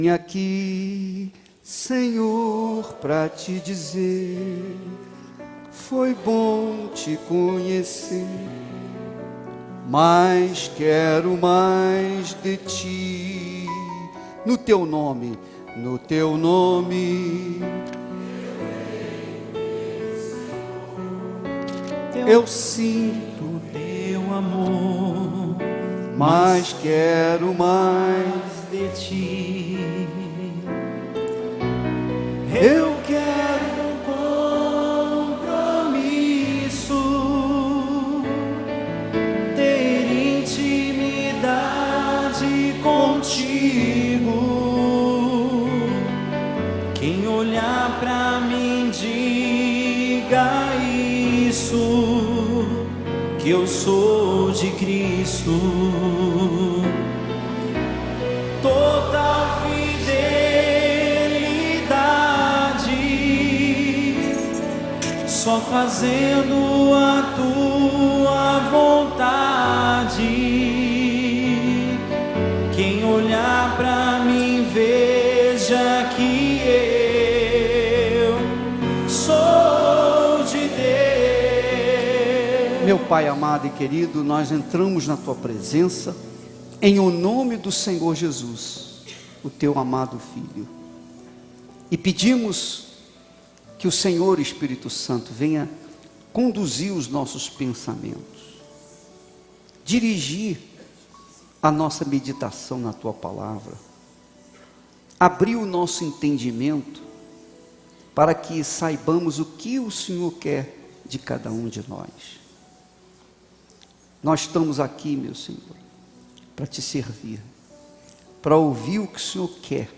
Vim aqui, Senhor, para te dizer, foi bom te conhecer, mas quero mais de ti. No teu nome, eu sinto teu amor, mas quero mais de ti. Eu quero compromisso, ter intimidade contigo. Quem olhar pra mim diga isso, que eu sou de Cristo. Total fidelidade, só fazendo a tua vontade. Quem olhar pra mim veja que eu sou de Deus. Meu Pai amado e querido, nós entramos na tua presença em o nome do Senhor Jesus, o teu amado Filho, e pedimos que o Senhor Espírito Santo venha conduzir os nossos pensamentos, dirigir a nossa meditação na tua palavra, abrir o nosso entendimento para que saibamos o que o Senhor quer de cada um de nós. Nós estamos aqui, meu Senhor, para te servir, para ouvir o que o Senhor quer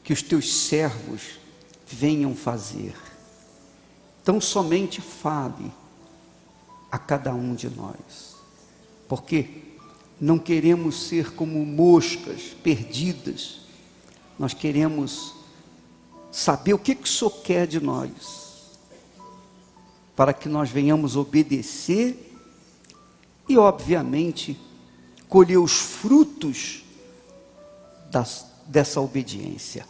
que os teus servos venham fazer. Então somente fale a cada um de nós, porque não queremos ser como moscas perdidas. Nós queremos saber o que o Senhor quer de nós, para que nós venhamos obedecer e obviamente colher os frutos dessa obediência.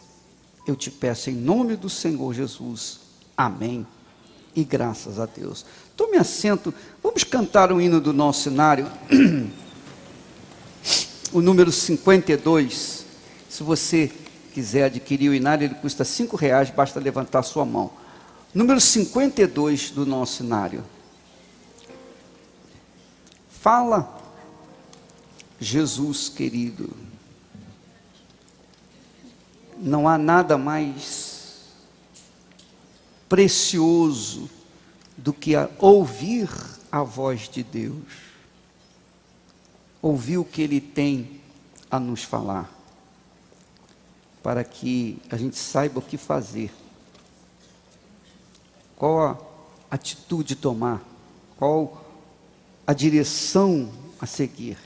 Eu te peço em nome do Senhor Jesus, amém, e graças a Deus. Tome assento, vamos cantar o hino do nosso cenário, o número 52, se você quiser adquirir o inário, ele custa R$5, basta levantar sua mão. Número 52 do nosso cenário. Fala, Jesus querido, não há nada mais precioso do que ouvir a voz de Deus, ouvir o que Ele tem a nos falar, para que a gente saiba o que fazer, qual a atitude tomar, qual a direção a seguir.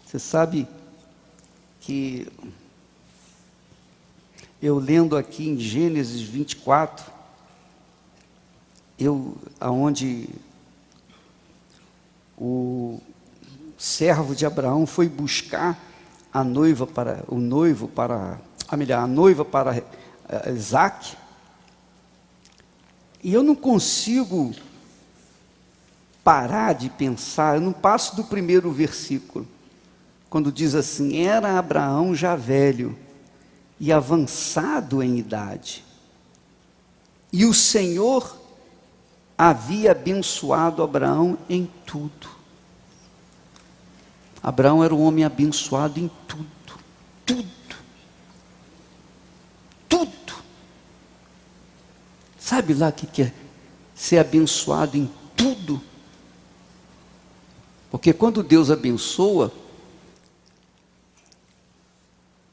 Você sabe que eu lendo aqui em Gênesis 24, aonde o servo de Abraão foi buscar a noiva para Isaac, e eu não consigo parar de pensar, eu não passo do primeiro versículo, quando diz assim: era Abraão já velho e avançado em idade, e o Senhor havia abençoado Abraão em tudo. Abraão era um homem abençoado em tudo. Sabe lá o que é ser abençoado em tudo? Porque quando Deus abençoa,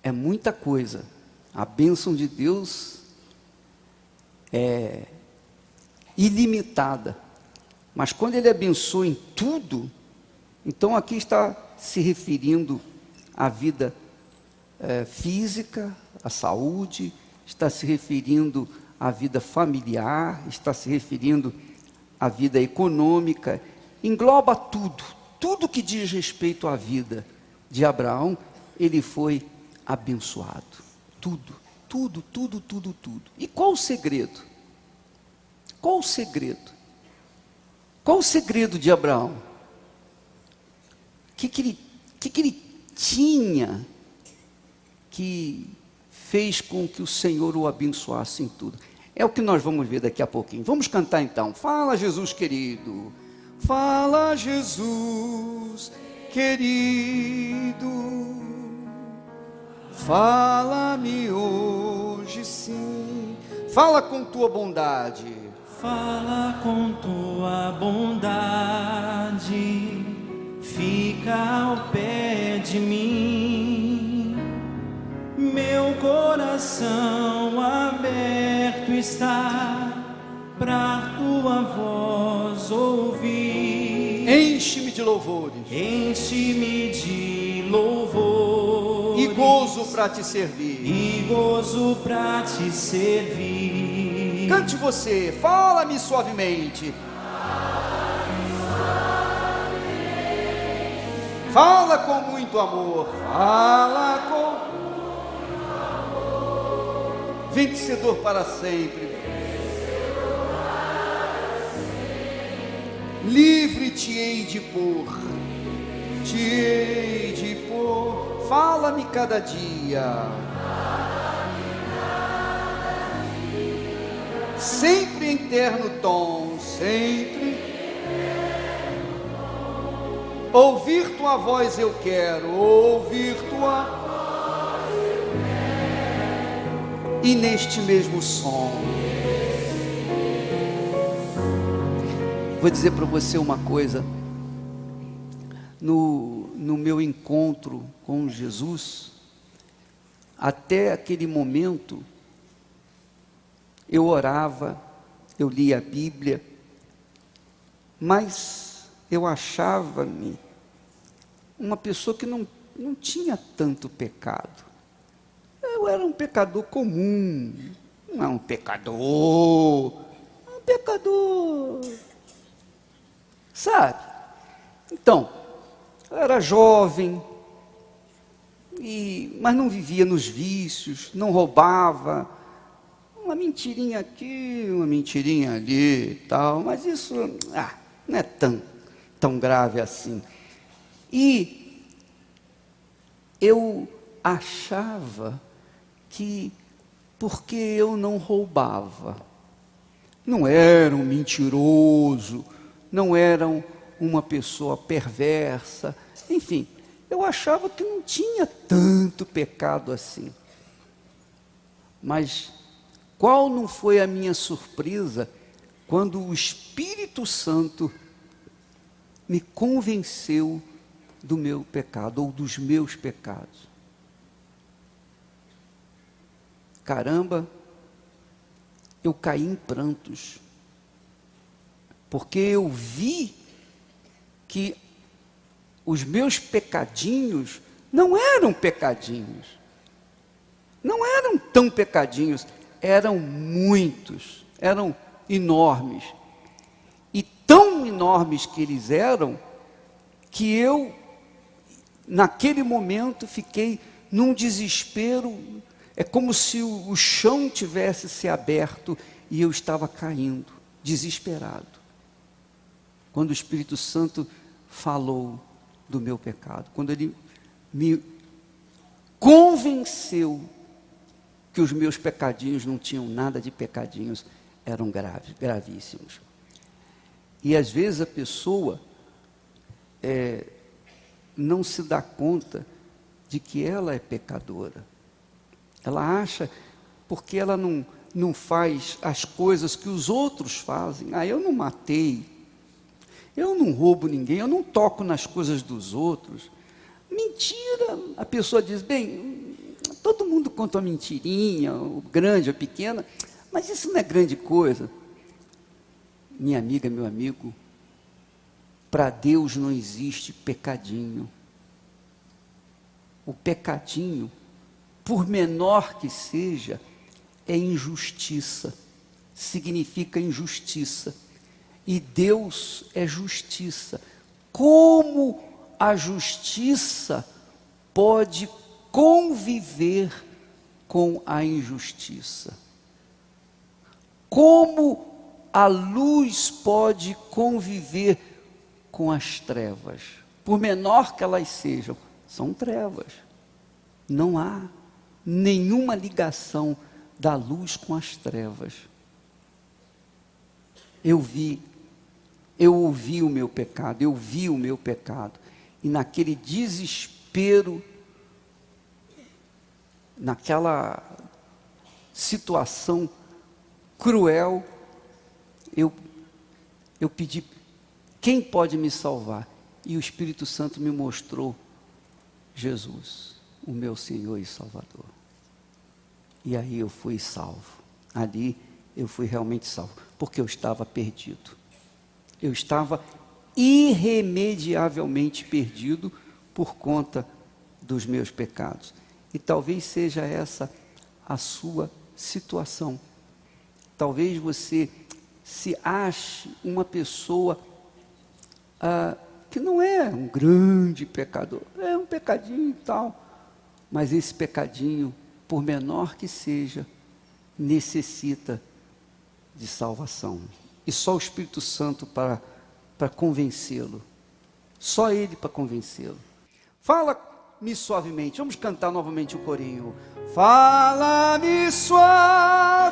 é muita coisa. A bênção de Deus é ilimitada. Mas quando Ele abençoa em tudo, então aqui está se referindo à vida física, à saúde, está se referindo à vida familiar, está se referindo à vida econômica, engloba tudo que diz respeito à vida de Abraão, ele foi abençoado. Tudo, tudo, tudo, tudo, tudo. E qual o segredo? Qual o segredo? Qual o segredo de Abraão? O que ele tinha que fez com que o Senhor o abençoasse em tudo? É o que nós vamos ver daqui a pouquinho. Vamos cantar então. Fala, Jesus querido. Fala, Jesus querido. Fala-me hoje sim. Fala com tua bondade. Fala com tua bondade. Fica ao pé de mim. Meu coração aberto está pra tua voz ouvir. Enche-me de louvores. Enche-me de louvores. E gozo para te servir. E gozo pra te servir. Cante você, fala-me suavemente. Fala com muito amor. Fala com vencedor para sempre. Livre te hei de pôr. Te hei de pôr. Fala-me cada dia. Sempre em terno tom. Sempre. Ouvir tua voz eu quero. Ouvir tua voz. E neste mesmo som. Vou dizer para você uma coisa. No meu encontro com Jesus, até aquele momento, eu orava, eu lia a Bíblia, mas eu achava-me uma pessoa que não tinha tanto pecado. Eu era um pecador comum, não é um pecador, sabe? Então, eu era jovem, mas não vivia nos vícios, não roubava, uma mentirinha aqui, uma mentirinha ali e tal, mas isso não é tão grave assim. E eu achava que, porque eu não roubava, não era um mentiroso, não era uma pessoa perversa, enfim, eu achava que não tinha tanto pecado assim. Mas qual não foi a minha surpresa quando o Espírito Santo me convenceu do meu pecado, ou dos meus pecados? Caramba, eu caí em prantos, porque eu vi que os meus pecadinhos não eram pecadinhos, não eram tão pecadinhos, eram muitos, eram enormes, e tão enormes que eles eram, que eu, naquele momento, fiquei num desespero. É como se o chão tivesse se aberto e eu estava caindo, desesperado. Quando o Espírito Santo falou do meu pecado, quando ele me convenceu que os meus pecadinhos não tinham nada de pecadinhos, eram gravíssimos. E às vezes a pessoa não se dá conta de que ela é pecadora. Ela acha, porque ela não faz as coisas que os outros fazem. Eu não matei, eu não roubo ninguém, eu não toco nas coisas dos outros. Mentira! A pessoa diz, bem, todo mundo conta uma mentirinha, ou grande ou pequena, mas isso não é grande coisa. Minha amiga, meu amigo, para Deus não existe pecadinho. O pecadinho, por menor que seja, é injustiça, significa injustiça, e Deus é justiça. Como a justiça pode conviver com a injustiça. Como a luz pode conviver com as trevas? Por menor que elas sejam, são trevas. Não há nenhuma ligação da luz com as trevas. Eu ouvi o meu pecado, eu vi o meu pecado, e naquele desespero, naquela situação cruel, eu pedi, quem pode me salvar? E o Espírito Santo me mostrou Jesus, o meu Senhor e Salvador. E aí eu fui salvo. Ali eu fui realmente salvo, porque eu estava perdido. Eu estava irremediavelmente perdido por conta dos meus pecados. E talvez seja essa a sua situação. Talvez você se ache uma pessoa que não é um grande pecador, é um pecadinho e tal, mas esse pecadinho, por menor que seja, necessita de salvação. E só o Espírito Santo para convencê-lo. Só Ele para convencê-lo. Fala-me suavemente. Vamos cantar novamente o corinho. Fala-me suavemente.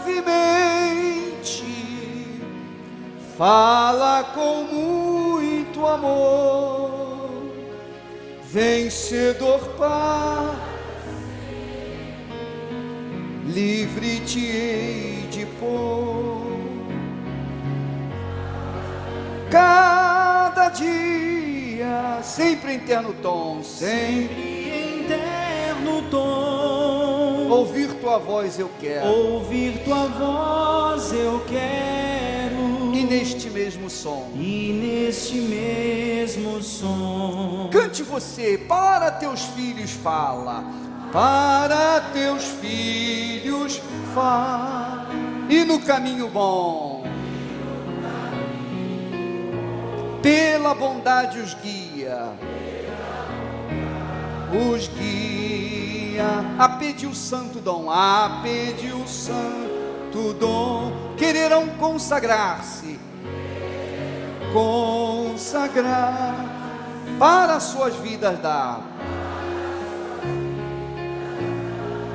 Fala com muito amor. Vencedor Pai, livre te hei de pôr. Cada dia, sempre em terno tom, sempre em terno tom. Ouvir tua voz eu quero, ouvir tua voz eu quero. E neste mesmo som, e neste mesmo som. Cante você, para teus filhos fala, para teus filhos fala, e no caminho bom, pela bondade os guia, a pedir o santo dom, a pedir o santo dom, quererão consagrar-se, para suas vidas dar,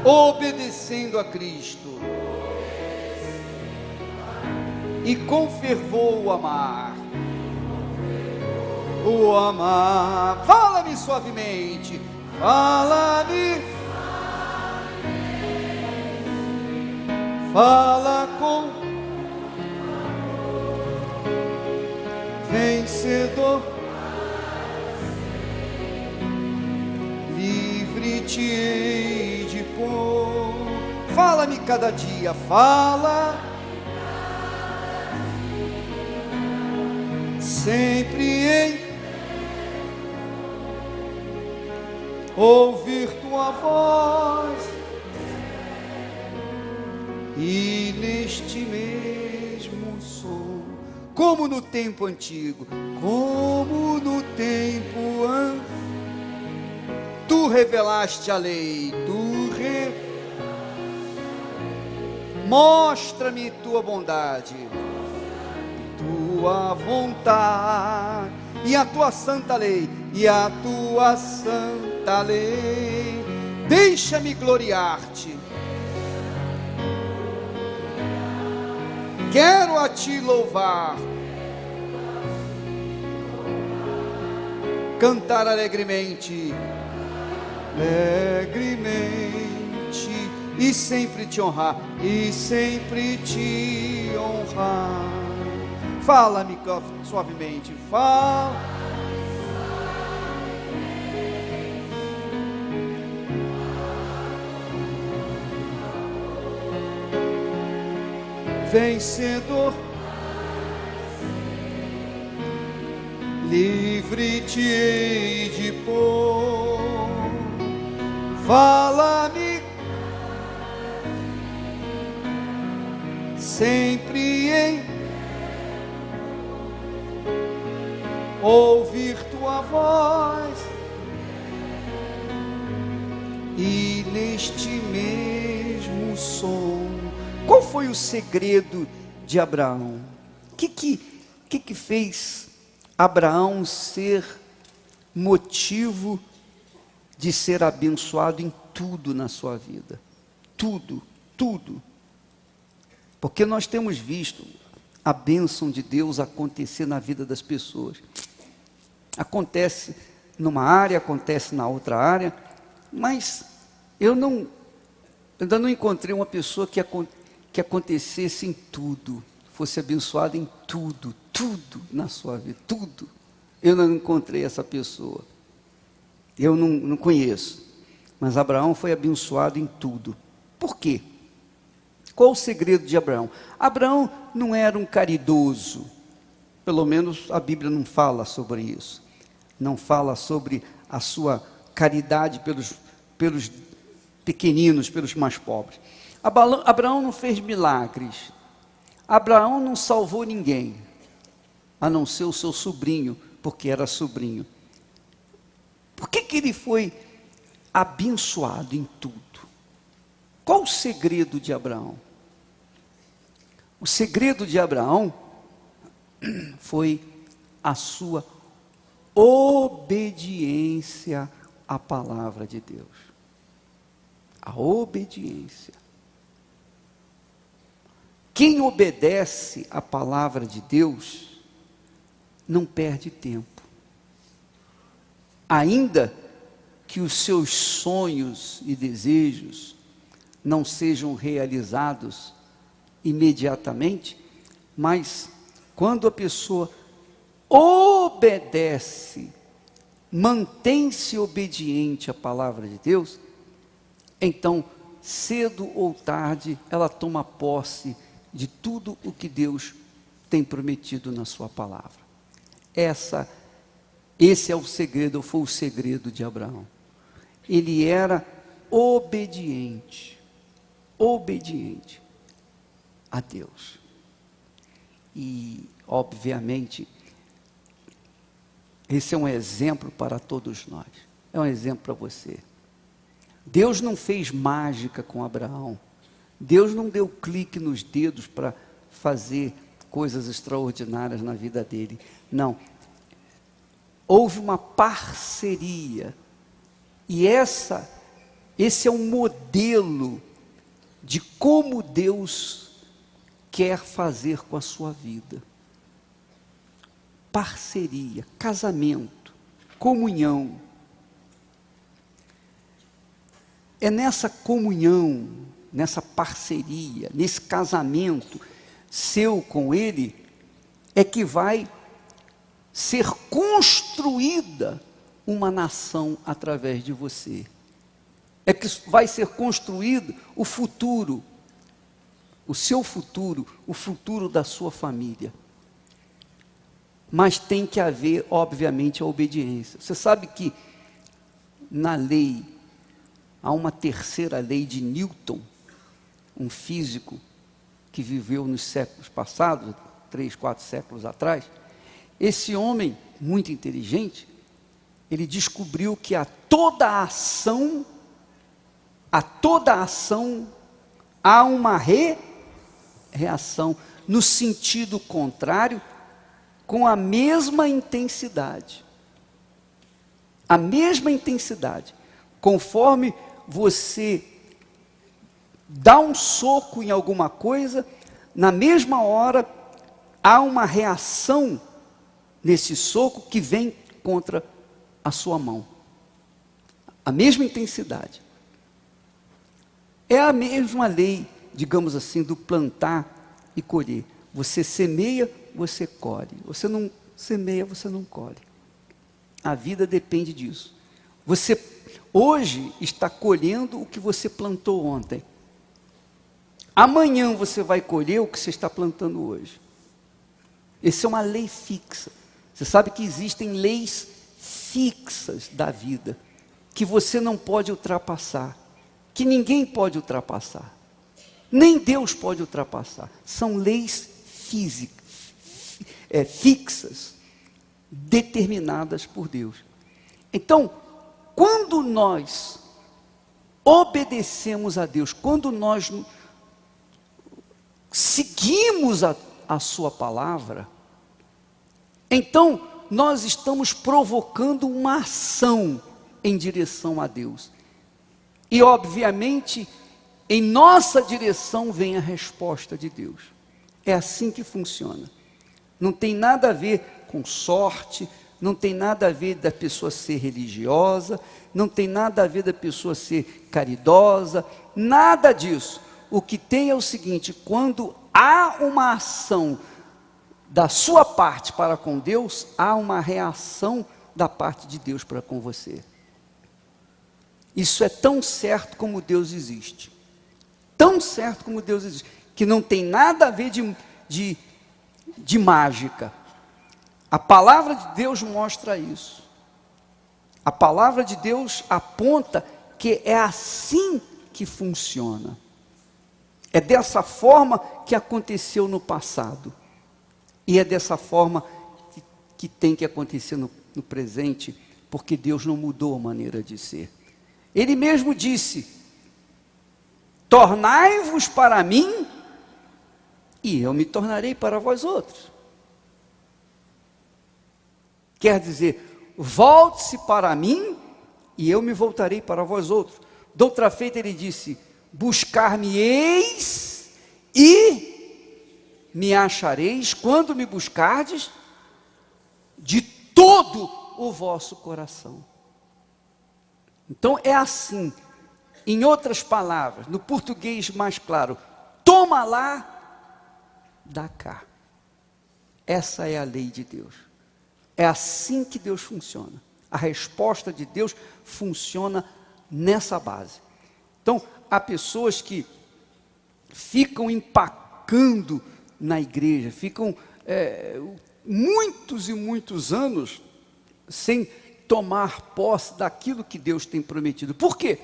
obedecendo a Cristo, e com fervor o amar. O amar, fala-me suavemente, fala-me, fala com vencedor, livre te hei de pôr. Fala-me cada dia, fala sempre em ouvir tua voz, e neste mesmo som, como no tempo antigo, tu revelaste a lei, mostra-me tua bondade, tua vontade, e a tua santa lei, deixa-me gloriar-te, quero a ti louvar, cantar alegremente, e sempre te honrar, Fala-me suavemente, fala. Vencedor, livre te hei de pôr. Fala-me sempre em ouvir tua voz, e neste mesmo som. Qual foi o segredo de Abraão? O que fez Abraão ser motivo de ser abençoado em tudo na sua vida? Tudo, tudo. Porque nós temos visto a bênção de Deus acontecer na vida das pessoas. Acontece numa área, acontece na outra área, mas eu ainda não encontrei uma pessoa que acontecesse em tudo, fosse abençoada em tudo, tudo na sua vida, tudo. Eu não encontrei essa pessoa. Eu não conheço. Mas Abraão foi abençoado em tudo. Por quê? Qual o segredo de Abraão? Abraão não era um caridoso. Pelo menos a Bíblia não fala sobre isso. Não fala sobre a sua caridade pelos pequeninos, pelos mais pobres. Abraão não fez milagres. Abraão não salvou ninguém, a não ser o seu sobrinho, porque era sobrinho. Por que ele foi abençoado em tudo? Qual o segredo de Abraão? O segredo de Abraão foi a sua obediência à palavra de Deus. A obediência. Quem obedece à palavra de Deus não perde tempo. Ainda que os seus sonhos e desejos não sejam realizados imediatamente, mas quando a pessoa obedece, mantém-se obediente à palavra de Deus, então, cedo ou tarde, ela toma posse de tudo o que Deus tem prometido na sua palavra. Esse é o segredo, foi o segredo de Abraão. Ele era obediente a Deus. E, obviamente, esse é um exemplo para todos nós. É um exemplo para você. Deus não fez mágica com Abraão. Deus não deu clique nos dedos para fazer coisas extraordinárias na vida dele. Não. Houve uma parceria. E esse é um modelo de como Deus quer fazer com a sua vida. Parceria, casamento, comunhão. É nessa comunhão, nessa parceria, nesse casamento seu com Ele, é que vai ser construída uma nação através de você. É que vai ser construído o futuro, o seu futuro, o futuro da sua família. Mas tem que haver, obviamente, a obediência. Você sabe que na lei, há uma terceira lei de Newton, um físico que viveu nos séculos passados, 3, 4 séculos atrás. Esse homem, muito inteligente, ele descobriu que a toda ação há uma reação, no sentido contrário, com a mesma intensidade. A mesma intensidade. Conforme você dá um soco em alguma coisa, na mesma hora, há uma reação nesse soco que vem contra a sua mão. A mesma intensidade. É a mesma lei, digamos assim, do plantar e colher. Você semeia, você colhe. Você não semeia, você não colhe. A vida depende disso. Você hoje está colhendo o que você plantou ontem. Amanhã você vai colher o que você está plantando hoje. Essa é uma lei fixa. Você sabe que existem leis fixas da vida, que você não pode ultrapassar, que ninguém pode ultrapassar, nem Deus pode ultrapassar. São leis fixas, determinadas por Deus. Então, quando nós obedecemos a Deus, quando nós seguimos a sua palavra, então nós estamos provocando uma ação em direção a Deus. E obviamente, em nossa direção vem a resposta de Deus. É assim que funciona. Não tem nada a ver com sorte, não tem nada a ver da pessoa ser religiosa, não tem nada a ver da pessoa ser caridosa, nada disso. O que tem é o seguinte: quando há uma ação da sua parte para com Deus, há uma reação da parte de Deus para com você. Isso é tão certo como Deus existe. Tão certo como Deus existe, que não tem nada a ver de mágica. A palavra de Deus mostra isso. A palavra de Deus aponta que é assim que funciona. É dessa forma que aconteceu no passado. E é dessa forma que tem que acontecer no presente, porque Deus não mudou a maneira de ser. Ele mesmo disse: tornai-vos para mim, e eu me tornarei para vós outros. Quer dizer, volte-se para mim, e eu me voltarei para vós outros. Doutra feita ele disse: buscar-me-eis e me achareis, quando me buscardes de todo o vosso coração. Então é assim. Em outras palavras, no português mais claro, toma lá, dá cá. Essa é a lei de Deus. É assim que Deus funciona. A resposta de Deus funciona nessa base. Então, há pessoas que ficam empacando na igreja, ficam muitos e muitos anos sem tomar posse daquilo que Deus tem prometido. Por quê?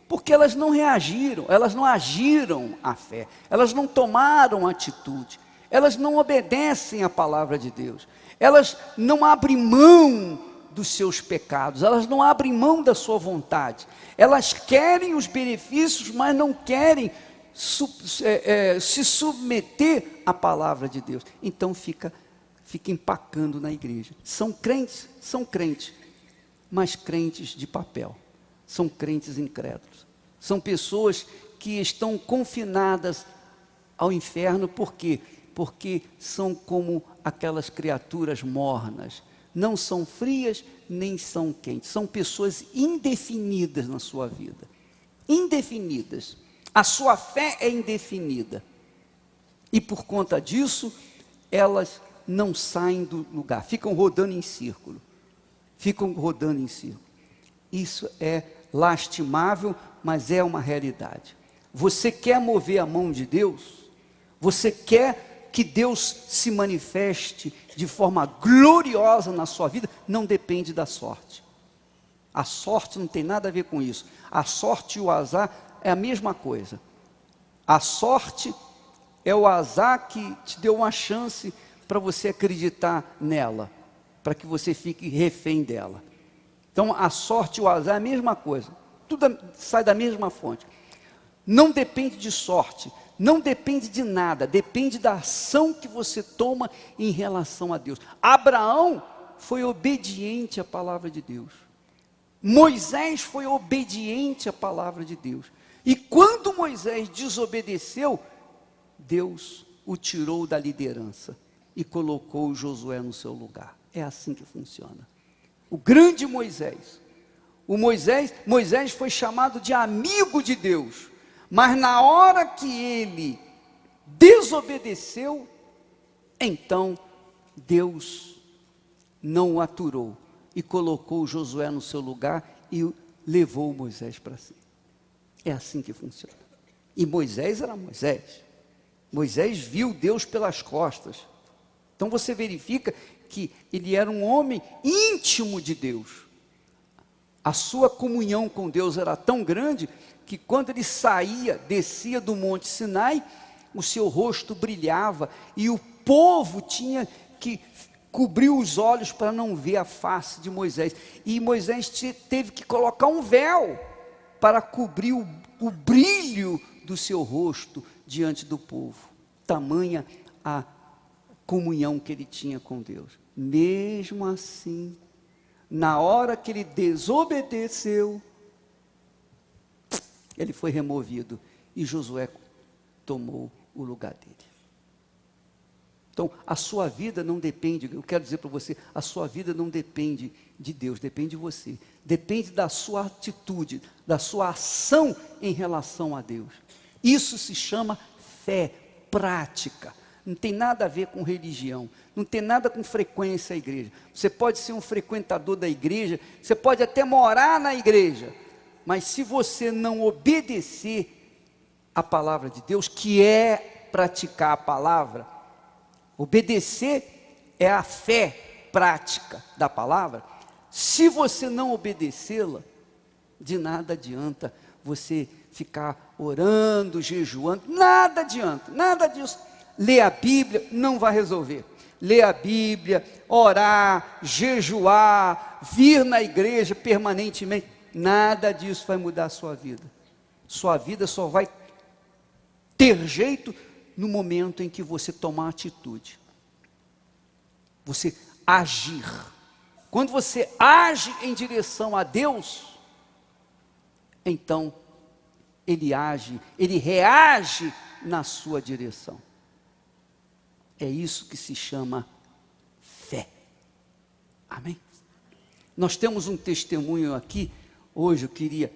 Porque elas não reagiram, elas não agiram à fé, elas não tomaram atitude, elas não obedecem à palavra de Deus, elas não abrem mão dos seus pecados, elas não abrem mão da sua vontade, elas querem os benefícios, mas não querem se submeter à palavra de Deus. Então fica empacando na igreja. São crentes, mas crentes de papel. São crentes incrédulos. São pessoas que estão confinadas ao inferno. Por quê? Porque são como aquelas criaturas mornas. Não são frias, nem são quentes. São pessoas indefinidas na sua vida. Indefinidas. A sua fé é indefinida. E por conta disso, elas não saem do lugar. Ficam rodando em círculo. Isso é lastimável, mas é uma realidade. Você quer mover a mão de Deus? Você quer que Deus se manifeste de forma gloriosa na sua vida? Não depende da sorte. A sorte não tem nada a ver com isso. A sorte e o azar é a mesma coisa. A sorte é o azar que te deu uma chance para você acreditar nela, para que você fique refém dela. Então a sorte e o azar é a mesma coisa, tudo sai da mesma fonte. Não depende de sorte, não depende de nada, depende da ação que você toma em relação a Deus. Abraão foi obediente à palavra de Deus, Moisés foi obediente à palavra de Deus, e quando Moisés desobedeceu, Deus o tirou da liderança e colocou Josué no seu lugar. É assim que funciona. O grande Moisés, Moisés foi chamado de amigo de Deus, mas na hora que ele desobedeceu, então Deus não o aturou e colocou Josué no seu lugar e levou Moisés para si. É assim que funciona. E Moisés era Moisés. Moisés viu Deus pelas costas. Então você verifica que ele era um homem íntimo de Deus. A sua comunhão com Deus era tão grande que quando ele descia do Monte Sinai, o seu rosto brilhava e o povo tinha que cobrir os olhos para não ver a face de Moisés. E Moisés teve que colocar um véu para cobrir o brilho do seu rosto diante do povo. Tamanha a comunhão que ele tinha com Deus. Mesmo assim, na hora que ele desobedeceu, ele foi removido e Josué tomou o lugar dele. Então, a sua vida não depende, eu quero dizer para você, a sua vida não depende de Deus, depende de você. Depende da sua atitude, da sua ação em relação a Deus. Isso se chama fé prática. Não tem nada a ver com religião, não tem nada com frequência à igreja. Você pode ser um frequentador da igreja, você pode até morar na igreja, mas se você não obedecer a palavra de Deus, que é praticar a palavra, obedecer é a fé prática da palavra. Se você não obedecê-la, de nada adianta você ficar orando, jejuando, nada adianta, nada disso. Ler a Bíblia não vai resolver. Ler a Bíblia, orar, jejuar, vir na igreja permanentemente, nada disso vai mudar a sua vida. Sua vida só vai ter jeito no momento em que você tomar atitude, você agir. Quando você age em direção a Deus, então Ele age, Ele reage na sua direção. É isso que se chama fé. Amém? Nós temos um testemunho aqui, hoje eu queria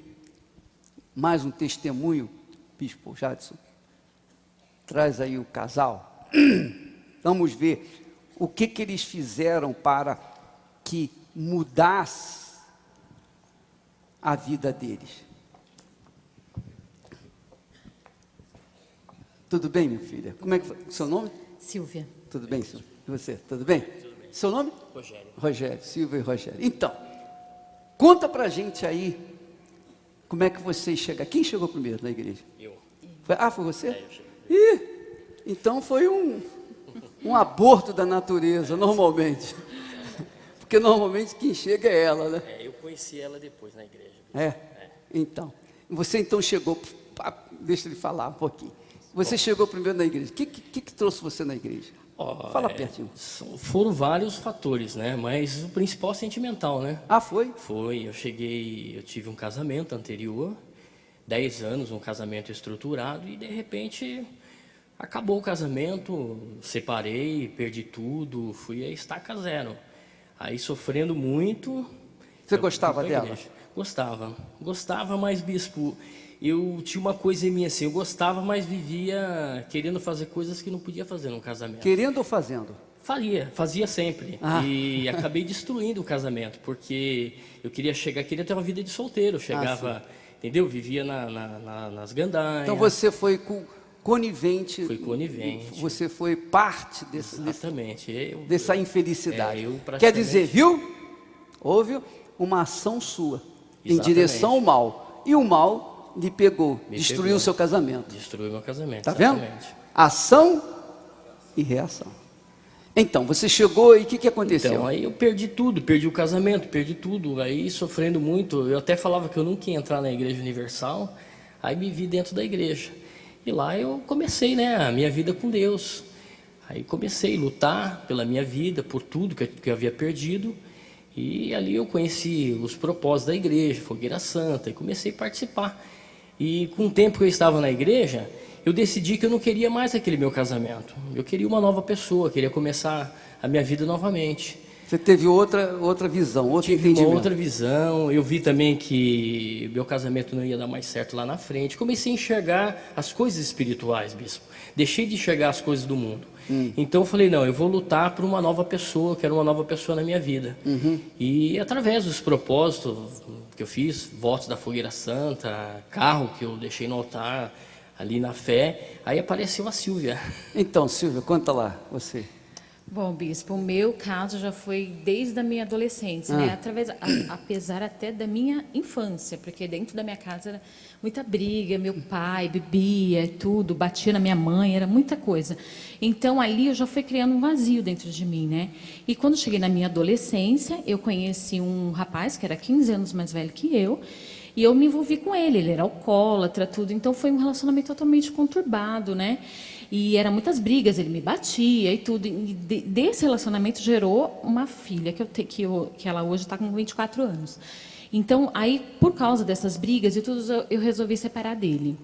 mais um testemunho, Bispo Jadson. Traz aí o casal. Vamos ver o que eles fizeram para que mudasse a vida deles. Tudo bem, minha filha? Como é que foi? Seu nome? Silvia. Tudo bem, Silvia? E você? Tudo bem? Tudo bem. Seu nome? Rogério. Rogério, Silvia e Rogério. Então, conta pra gente aí, como é que vocês chegaram. Quem chegou primeiro na igreja? Eu. Foi você? Eu cheguei. Então foi um aborto da natureza, normalmente. Porque normalmente quem chega é ela, né? Eu conheci ela depois na igreja. Então, você então chegou, deixa ele falar um pouquinho. Você chegou primeiro na igreja. O que trouxe você na igreja? Fala pertinho. Foram vários fatores, né? Mas o principal é sentimental, né? Ah, foi? Foi, eu tive um casamento anterior, 10 anos, um casamento estruturado, e de repente acabou o casamento, separei, perdi tudo, fui a estaca zero. Aí sofrendo muito. Você gostava dela? Gostava, mas bispo, eu tinha uma coisa em mim assim, eu gostava, mas vivia querendo fazer coisas que não podia fazer num casamento. Querendo ou fazendo? Fazia sempre. E acabei destruindo o casamento, porque eu queria ter uma vida de solteiro, eu chegava, entendeu? Vivia nas gandaias. Então você foi conivente. Fui conivente. Você foi parte dessa infelicidade. Quer dizer, viu? Houve uma ação sua em direção ao mal. E o mal lhe pegou, destruiu o seu casamento. Destruiu meu casamento. Está vendo? Ação e reação. Então, você chegou e o que aconteceu? Então, aí eu perdi tudo, perdi o casamento, perdi tudo, aí sofrendo muito. Eu até falava que eu nunca ia entrar na Igreja Universal, aí me vi dentro da igreja. E lá eu comecei, né, a minha vida com Deus. Aí comecei a lutar pela minha vida, por tudo que eu havia perdido. E ali eu conheci os propósitos da igreja, Fogueira Santa, e comecei a participar. E com o tempo que eu estava na igreja, eu decidi que eu não queria mais aquele meu casamento. Eu queria uma nova pessoa, queria começar a minha vida novamente. Você teve outra visão, outro entendimento. Uma outra visão. Eu vi também que meu casamento não ia dar mais certo lá na frente. Comecei a enxergar as coisas espirituais, bispo. Deixei de enxergar as coisas do mundo. Então eu falei, não, eu vou lutar por uma nova pessoa, quero uma nova pessoa na minha vida. E através dos propósitos que eu fiz, votos da Fogueira Santa, carro que eu deixei no altar, ali na fé, aí apareceu a Silvia. Então, Silvia, conta lá, você. Bom, bispo, o meu caso já foi desde a minha adolescência, né? Apesar até da minha infância, porque dentro da minha casa era muita briga, meu pai bebia, tudo, batia na minha mãe, era muita coisa. Então, ali eu já fui criando um vazio dentro de mim, né? E quando cheguei na minha adolescência, eu conheci um rapaz que era 15 anos mais velho que eu, E eu me envolvi com ele era alcoólatra, tudo. Então foi um relacionamento totalmente conturbado, né? E eram muitas brigas, ele me batia e tudo. E desse relacionamento gerou uma filha que ela hoje está com 24 anos. Então, aí, por causa dessas brigas e tudo, eu resolvi separar dele.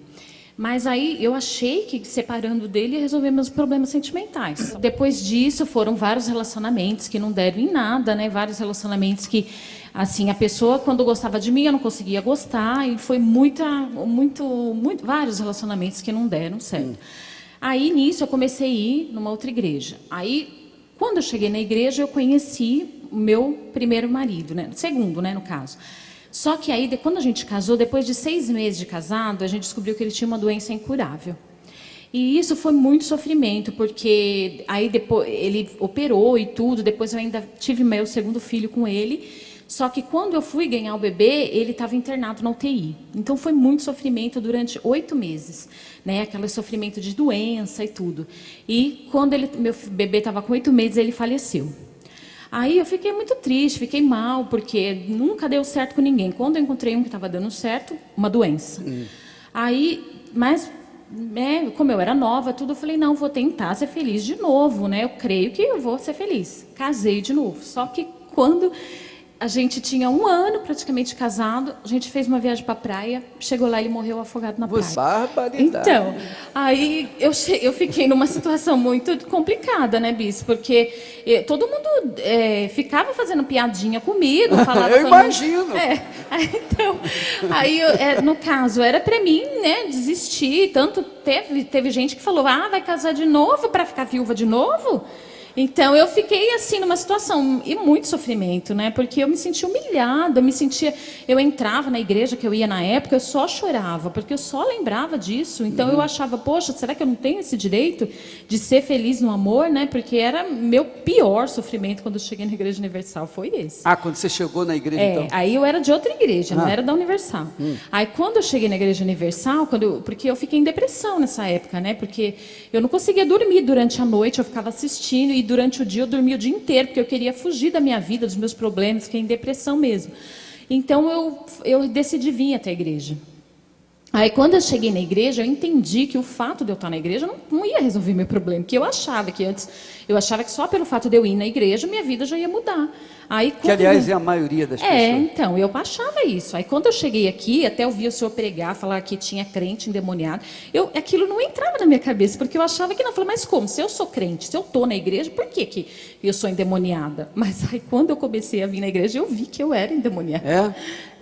Mas aí eu achei que separando dele ia resolver meus problemas sentimentais. Depois disso, foram vários relacionamentos que não deram em nada, né? Vários relacionamentos que, assim, a pessoa, quando gostava de mim, eu não conseguia gostar. E foi vários relacionamentos que não deram certo. Aí, nisso, eu comecei a ir numa outra igreja. Aí, quando eu cheguei na igreja, eu conheci o meu primeiro marido, né? Segundo, né, no caso. Só que aí, quando a gente casou, depois de 6 meses de casado, a gente descobriu que ele tinha uma doença incurável. E isso foi muito sofrimento, porque aí depois ele operou e tudo, depois eu ainda tive meu segundo filho com ele. Só que quando eu fui ganhar o bebê, ele estava internado na UTI. Então foi muito sofrimento durante 8 meses, né? Aquele sofrimento de doença e tudo. E quando meu bebê estava com 8 meses, ele faleceu. Aí eu fiquei muito triste, fiquei mal, porque nunca deu certo com ninguém. Quando eu encontrei um que estava dando certo, uma doença. Aí, mas, né, como eu era nova, tudo, eu falei, não, vou tentar ser feliz de novo, né? Eu creio que eu vou ser feliz. Casei de novo. Só que quando a gente tinha 1 ano praticamente casado, a gente fez uma viagem para a praia, chegou lá e ele morreu afogado na praia. Barbaridade. Então, aí eu fiquei numa situação muito complicada, né, Bis? Porque todo mundo ficava fazendo piadinha comigo, falava... Eu imagino. Então, aí no caso, era para mim, né, desistir. Tanto teve gente que falou, vai casar de novo para ficar viúva de novo? Então, eu fiquei assim numa situação e muito sofrimento, né? Porque eu me sentia humilhada, eu entrava na igreja que eu ia na época, eu só chorava, porque eu só lembrava disso. Então, eu achava, poxa, será que eu não tenho esse direito de ser feliz no amor, né? Porque era meu pior sofrimento quando eu cheguei na Igreja Universal, foi esse. Quando você chegou na igreja, então? Aí eu era de outra igreja, não era da Universal. Aí, quando eu cheguei na Igreja Universal, porque eu fiquei em depressão nessa época, né? Porque eu não conseguia dormir durante a noite, eu ficava assistindo e durante o dia eu dormia o dia inteiro, porque eu queria fugir da minha vida, dos meus problemas, fiquei em depressão mesmo. Então eu decidi vir até a igreja. Aí quando eu cheguei na igreja, eu entendi que o fato de eu estar na igreja não ia resolver meu problema, que eu achava que só pelo fato de eu ir na igreja, minha vida já ia mudar. Aí, que, aliás, é a maioria das pessoas. Então, eu achava isso. Aí, quando eu cheguei aqui, até ouvi o senhor pregar, falar que tinha crente endemoniado, aquilo não entrava na minha cabeça, porque eu achava que não. Eu falei, mas como? Se eu sou crente, se eu estou na igreja, por que eu sou endemoniada? Mas aí, quando eu comecei a vir na igreja, eu vi que eu era endemoniada.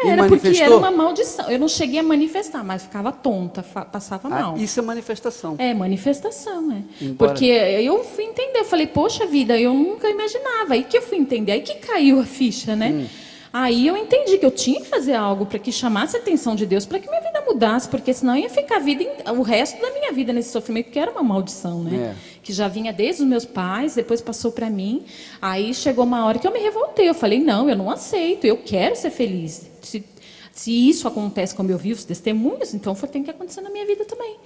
Era porque era uma maldição. Eu não cheguei a manifestar, mas ficava tonta, passava mal. Isso é manifestação. Manifestação. Porque eu fui entender, eu falei, poxa vida, eu nunca imaginava. Aí que eu fui entender, aí que caiu a ficha, né? Aí eu entendi que eu tinha que fazer algo para que chamasse a atenção de Deus, para que minha vida mudasse, porque senão eu ia ficar o resto da minha vida nesse sofrimento, que era uma maldição, né? Que já vinha desde os meus pais, depois passou para mim. Aí chegou uma hora que eu me revoltei, eu falei, não, eu não aceito, eu quero ser feliz. Se isso acontece como eu vi os testemunhos, então tem que acontecer na minha vida também.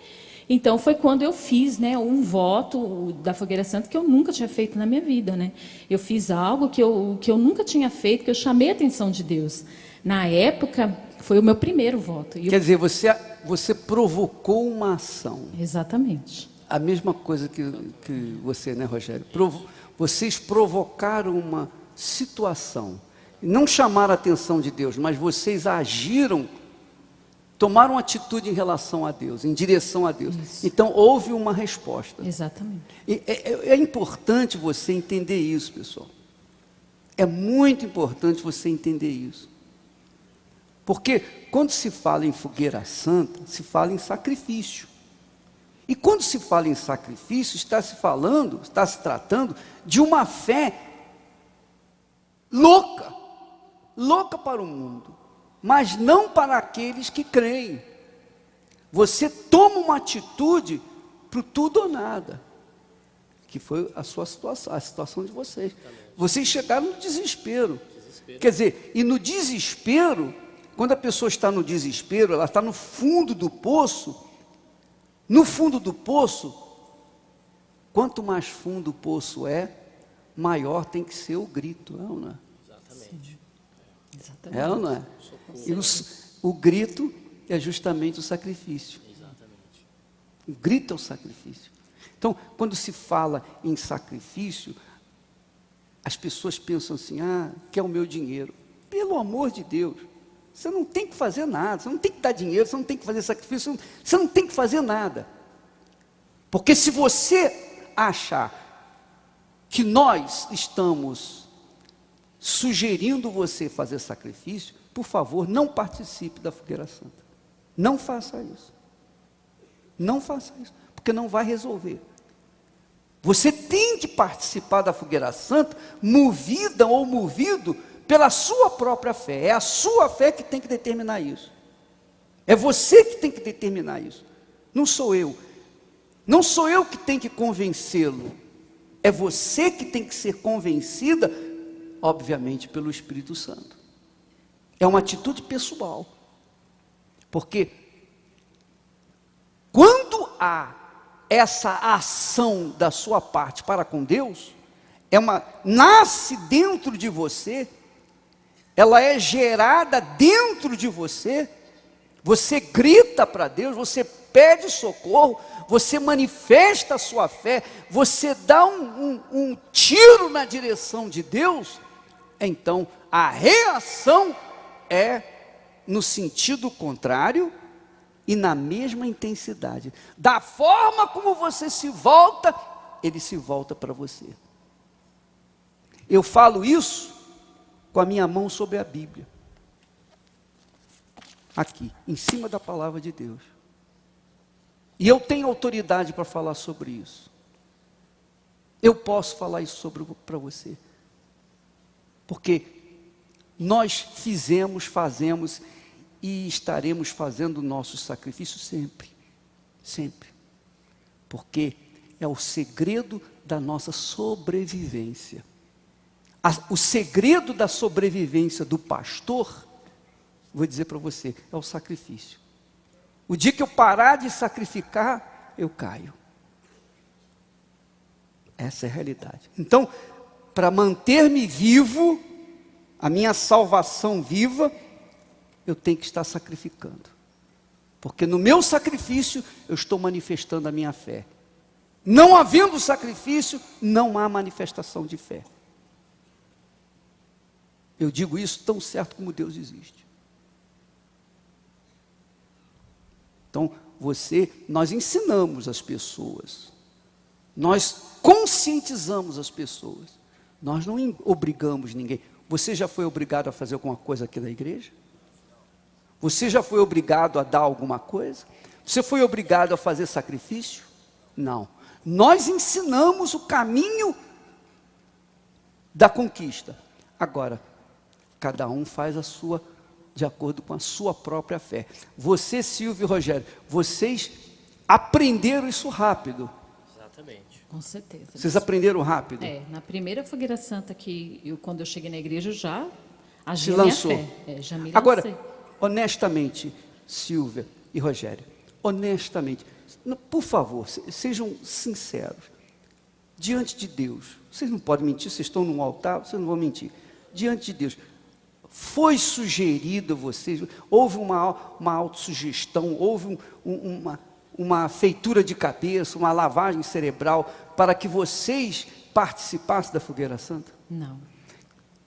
Então, foi quando eu fiz, né, um voto da Fogueira Santa que eu nunca tinha feito na minha vida, né? Eu fiz algo que eu nunca tinha feito, que eu chamei a atenção de Deus. Na época, foi o meu primeiro voto. Quer dizer, você provocou uma ação. Exatamente. A mesma coisa que você, né, Rogério? Vocês provocaram uma situação. Não chamaram a atenção de Deus, mas vocês agiram, tomaram atitude em relação a Deus, em direção a Deus. Isso. Então, houve uma resposta. Exatamente. É importante você entender isso, pessoal. É muito importante você entender isso. Porque quando se fala em fogueira santa, se fala em sacrifício. E quando se fala em sacrifício, está se tratando de uma fé louca para o mundo, mas não para aqueles que creem. Você toma uma atitude para o tudo ou nada, que foi a sua situação, a situação de vocês. Vocês chegaram no desespero. Quer dizer, e no desespero, quando a pessoa está no desespero, ela está no fundo do poço. No fundo do poço, quanto mais fundo o poço maior tem que ser o grito, não é? Exatamente. Exatamente. É ou não é? O grito é justamente o sacrifício. Exatamente. O grito é o sacrifício. Então, quando se fala em sacrifício, as pessoas pensam assim, quer o meu dinheiro. Pelo amor de Deus, você não tem que fazer nada, você não tem que dar dinheiro, você não tem que fazer sacrifício, você não tem que fazer nada. Porque se você achar que nós estamos sugerindo você fazer sacrifício, por favor, não participe da Fogueira Santa. Não faça isso. Não faça isso, porque não vai resolver. Você tem que participar da Fogueira Santa, movida ou movido pela sua própria fé. É a sua fé que tem que determinar isso. É você que tem que determinar isso. Não sou eu. Não sou eu que tenho que convencê-lo. É você que tem que ser convencida, obviamente, pelo Espírito Santo. É uma atitude pessoal. Porque quando há essa ação da sua parte para com Deus, nasce dentro de você, ela é gerada dentro de você, você grita para Deus, você pede socorro, você manifesta a sua fé, você dá um tiro na direção de Deus, então a reação é no sentido contrário e na mesma intensidade. Da forma como você se volta, ele se volta para você. Eu falo isso com a minha mão sobre a Bíblia. Aqui, em cima da palavra de Deus. E eu tenho autoridade para falar sobre isso. Eu posso falar isso para você. Porque nós fazemos e estaremos fazendo o nosso sacrifício sempre. Sempre. Porque é o segredo da nossa sobrevivência. O segredo da sobrevivência do pastor, vou dizer para você, é o sacrifício. O dia que eu parar de sacrificar, eu caio. Essa é a realidade. Então, para manter-me vivo, a minha salvação viva, eu tenho que estar sacrificando. Porque no meu sacrifício, eu estou manifestando a minha fé. Não havendo sacrifício, não há manifestação de fé. Eu digo isso tão certo como Deus existe. Então, nós ensinamos as pessoas, nós conscientizamos as pessoas, nós não obrigamos ninguém. Você já foi obrigado a fazer alguma coisa aqui na igreja? Você já foi obrigado a dar alguma coisa? Você foi obrigado a fazer sacrifício? Não. Nós ensinamos o caminho da conquista. Agora, cada um faz de acordo com a sua própria fé. Você, Silvio e Rogério, vocês aprenderam isso rápido. Exatamente. Com certeza. Vocês aprenderam rápido? Na primeira Fogueira Santa quando eu cheguei na igreja, eu já agi se a minha lançou. fé. Já me lancei. Agora, honestamente, Silvia e Rogério, honestamente, por favor, sejam sinceros. Diante de Deus, vocês não podem mentir, vocês estão num altar, vocês não vão mentir. Diante de Deus, foi sugerido a vocês, houve uma autossugestão, houve uma feitura de cabeça, uma lavagem cerebral, para que vocês participassem da Fogueira Santa? Não.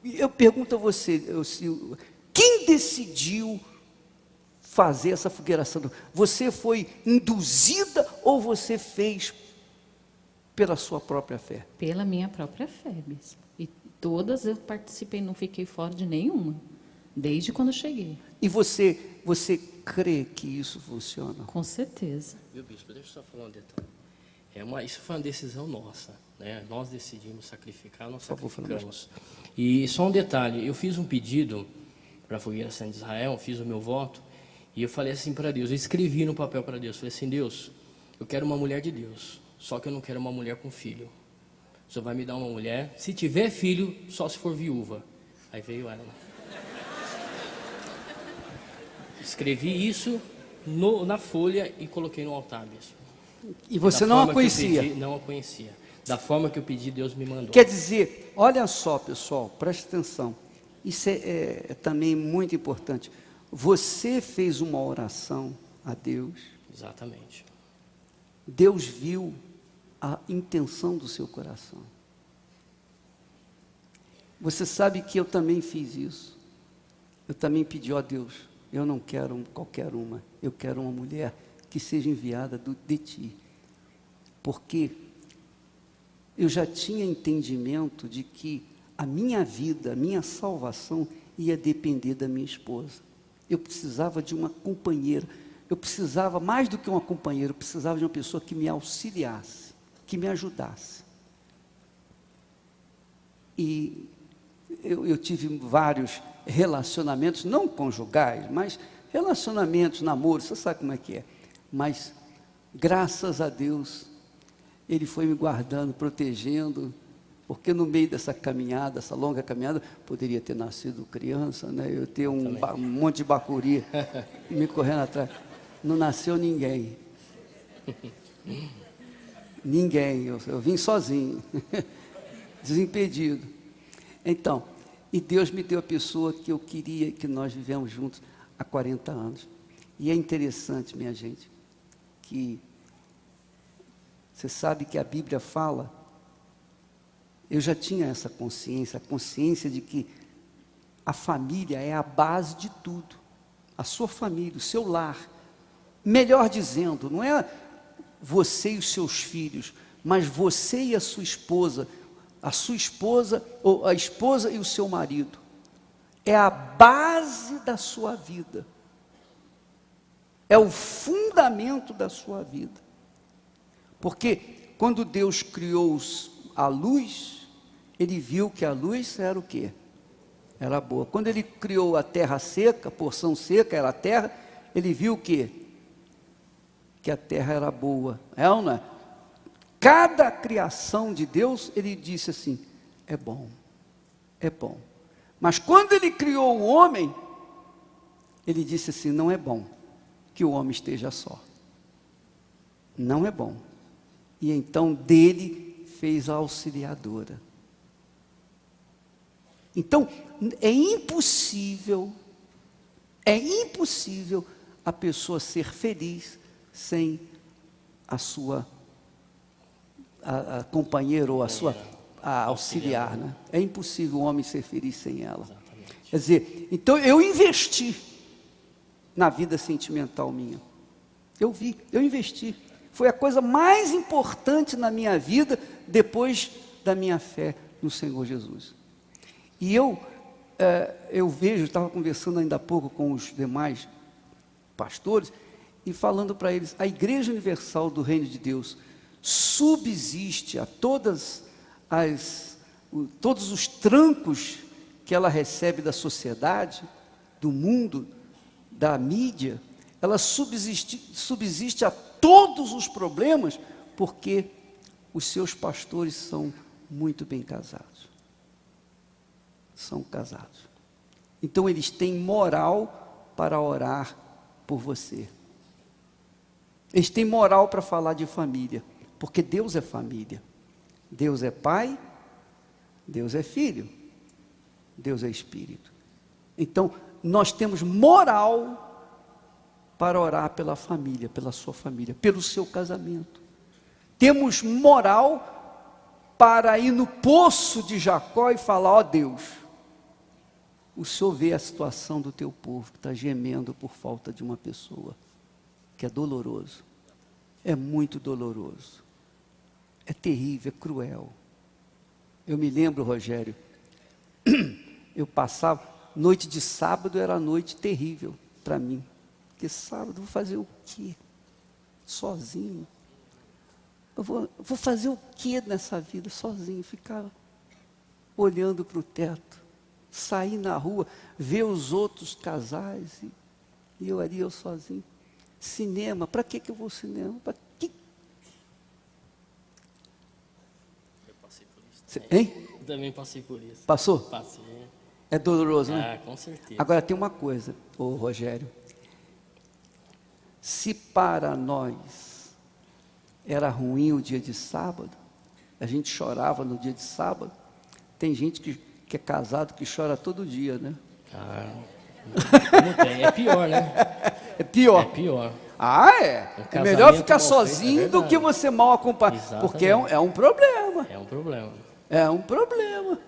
Eu pergunto a você, quem decidiu fazer essa Fogueira Santa? Você foi induzida ou você fez pela sua própria fé? Pela minha própria fé mesmo. E todas eu participei, não fiquei fora de nenhuma, desde quando eu cheguei. E você crê que isso funciona? Com certeza. Viu, bispo? Deixa eu só falar um detalhe. Isso foi uma decisão nossa, né? Nós decidimos sacrificar, nós sacrificamos. E só um detalhe, eu fiz um pedido para a Fogueira Santa de Israel, fiz o meu voto, e eu falei assim para Deus, eu escrevi no papel para Deus, falei assim, Deus, eu quero uma mulher de Deus, só que eu não quero uma mulher com filho. O Senhor vai me dar uma mulher, se tiver filho, só se for viúva. Aí veio ela. Escrevi isso na folha e coloquei no altar mesmo. E você não a conhecia? Não a conhecia. Da forma que eu pedi, Deus me mandou. Quer dizer, olha só pessoal, preste atenção. Isso é também muito importante. Você fez uma oração a Deus. Exatamente. Deus viu a intenção do seu coração. Você sabe que eu também fiz isso. Eu também pedi, ó Deus, eu não quero qualquer uma, eu quero uma mulher que seja enviada de ti. Porque eu já tinha entendimento de que a minha vida, a minha salvação ia depender da minha esposa. Eu precisava de uma companheira. Eu precisava, mais do que uma companheira, eu precisava de uma pessoa que me auxiliasse, que me ajudasse. E eu tive vários relacionamentos, não conjugais, mas relacionamentos, namoros, você sabe como é que é. Mas, graças a Deus, Ele foi me guardando, protegendo, porque no meio dessa caminhada, essa longa caminhada, poderia ter nascido criança, né? Eu ter um monte de bacuri me correndo atrás. Não nasceu ninguém. Ninguém, eu vim sozinho, desimpedido. Então, e Deus me deu a pessoa que eu queria, que nós vivemos juntos há 40 anos. E é interessante, minha gente, que você sabe que a Bíblia fala, eu já tinha essa consciência, a consciência de que a família é a base de tudo. A sua família, o seu lar. Melhor dizendo, não é você e os seus filhos, mas você e a sua esposa, ou a esposa e o seu marido. É a base da sua vida. É o fundamento da sua vida. Porque quando Deus criou a luz, Ele viu que a luz era o quê? Era boa. Quando Ele criou a terra seca, a porção seca era a terra, Ele viu o quê? Que a terra era boa. É ou não é? Cada criação de Deus, Ele disse assim, é bom, é bom. Mas quando Ele criou o homem, Ele disse assim, não é bom que o homem esteja só. Não é bom. E então dele fez a auxiliadora. Então, é impossível a pessoa ser feliz sem a sua a companheira ou a sua auxiliar, né? É impossível o homem ser feliz sem ela. Quer dizer, então eu investi na vida sentimental minha. Eu investi. Foi a coisa mais importante na minha vida depois da minha fé no Senhor Jesus. E eu vejo, estava conversando ainda há pouco com os demais pastores e falando para eles, a Igreja Universal do Reino de Deus subsiste a todos os trancos que ela recebe da sociedade, do mundo, da mídia. Ela subsiste a todos os problemas, porque os seus pastores são muito bem casados. São casados. Então eles têm moral para orar por você. Eles têm moral para falar de família, porque Deus é família. Deus é Pai, Deus é Filho, Deus é Espírito. Então, nós temos moral para orar pela família, pela sua família, pelo seu casamento. Temos moral para ir no poço de Jacó e falar, ó Deus, o Senhor vê a situação do teu povo que está gemendo por falta de uma pessoa, que é doloroso, é muito doloroso, é terrível, é cruel. Eu me lembro, Rogério, eu passava, noite de sábado era noite terrível para mim, porque sábado eu vou fazer o quê? Sozinho. Eu vou fazer o quê nessa vida? Sozinho, ficava olhando para o teto, sair na rua, ver os outros casais, e eu sozinho. Cinema, para que eu vou ao cinema? Para que? Eu passei por isso. Hein? Eu também passei por isso. Passou? Passei. É doloroso, né? Ah, com certeza. Agora tem uma coisa, ô Rogério. Se para nós era ruim o dia de sábado, a gente chorava no dia de sábado, tem gente que é casado que chora todo dia, né? Ah, Não tem, é pior, né? É pior. É pior. Ah, é. Um É melhor casamento ficar mal sozinho feito, é do que você mal acompanhado. Exatamente. Porque é um problema. É um problema. É um problema.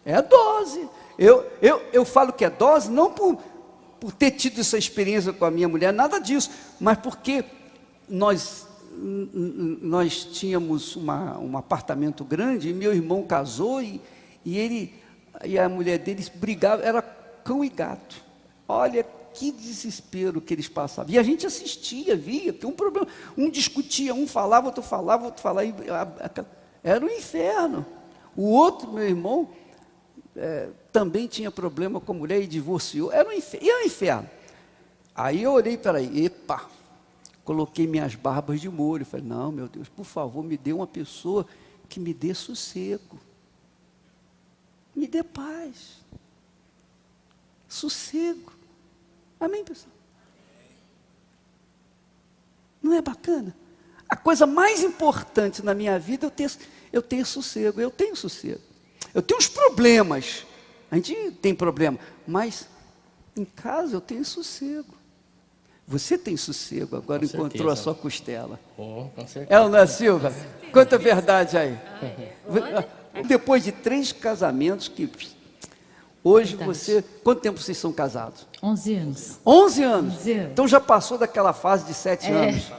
É dose. Eu falo que é dose não por ter tido essa experiência com a minha mulher, nada disso, mas porque nós tínhamos um apartamento grande e meu irmão casou e a mulher deles brigava, era cão e gato. Olha que desespero que eles passavam. E a gente assistia, via, tem um problema. Um discutia, um falava, outro falava. Era um inferno. O outro, meu irmão, também tinha problema com a mulher e divorciou. Era um inferno. Aí eu olhei para aí, epa, coloquei minhas barbas de molho. Falei, não, meu Deus, por favor, me dê uma pessoa que me dê sossego. Me dê paz. Sossego. Amém, pessoal? Não é bacana? A coisa mais importante na minha vida é eu ter sossego. Eu tenho sossego. Eu tenho uns problemas. A gente tem problema. Mas em casa eu tenho sossego. Você tem sossego, agora Com encontrou certeza. a sua costela. Oh, com certeza. É ou não é, Silva? Conta a verdade aí. Depois de 3 casamentos que... Hoje Verdade. você... Quanto tempo vocês são casados? 11 anos. 11 anos. 11 anos. Então já passou daquela fase de 7 anos.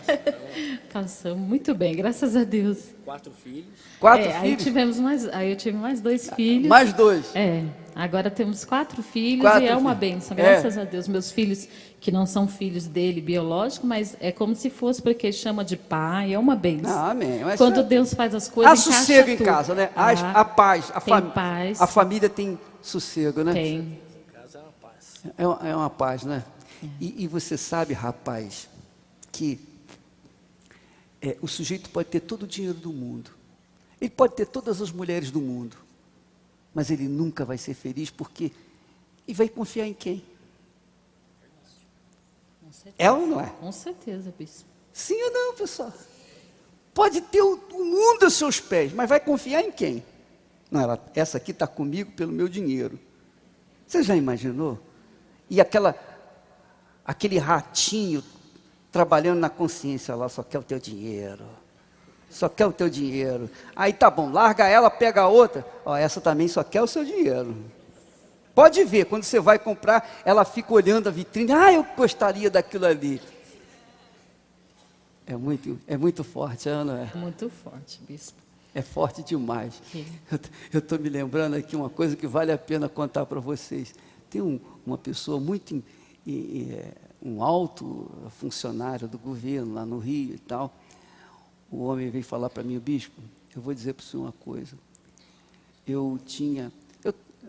Passamos muito bem, graças a Deus. 4 filhos. 4 Aí filhos? eu tive mais 2 filhos. Mais 2. Agora temos 4 filhos 4 e é uma filhos. bênção, graças a Deus. Meus filhos, que não são filhos dele biológicos, mas é como se fosse porque chama de pai, é uma bênção. Ah, amém. Mas Quando isso Deus faz as coisas, há sossego em tudo. casa, né? A paz. Tem paz. A família tem sossego, né? Tem. Casa é uma paz. É uma paz, né? E você sabe, rapaz, que o sujeito pode ter todo o dinheiro do mundo. Ele pode ter todas as mulheres do mundo. Mas ele nunca vai ser feliz porque... E vai confiar em quem? Com certeza. É ou não é? Com certeza, bispo. Sim ou não, pessoal? Pode ter o mundo aos seus pés, mas vai confiar em quem? Não, essa aqui está comigo pelo meu dinheiro. Você já imaginou? E aquele ratinho trabalhando na consciência lá, só quer o teu dinheiro. Só quer o teu dinheiro. Aí tá bom, larga ela, pega a outra. Ó, essa também só quer o seu dinheiro. Pode ver, quando você vai comprar, ela fica olhando a vitrine. Ah, eu gostaria daquilo ali. É muito forte, não é? Muito forte, bispo. É forte demais. Sim. Eu estou me lembrando aqui uma coisa que vale a pena contar para vocês. Tem uma pessoa um alto funcionário do governo lá no Rio e tal. O homem veio falar para mim, bispo, eu vou dizer para você uma coisa. Eu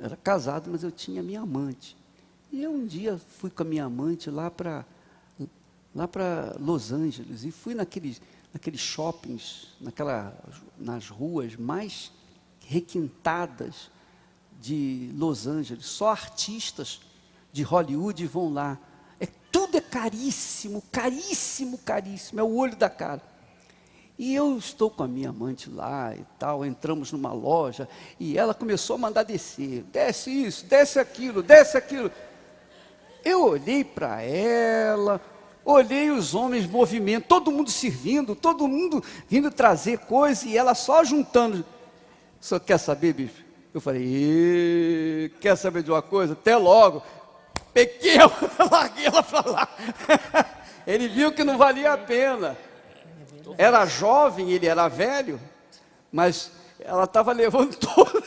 era casado, mas eu tinha minha amante. E eu um dia fui com a minha amante lá para Los Angeles e fui naqueles shoppings, nas ruas mais requintadas de Los Angeles. Só artistas de Hollywood vão lá. Tudo é caríssimo, caríssimo, caríssimo. É o olho da cara. E eu estou com a minha amante lá e tal, entramos numa loja e ela começou a mandar descer. Desce isso, desce aquilo, desce aquilo. Eu olhei para ela, olhei os homens em movimento, todo mundo servindo, todo mundo vindo trazer coisa e ela só juntando. Só quer saber, bicho? Eu falei, quer saber de uma coisa? Até logo. Peguei, larguei ela para lá. Ele viu que não valia a pena. Era jovem, ele era velho, mas ela estava levando todo.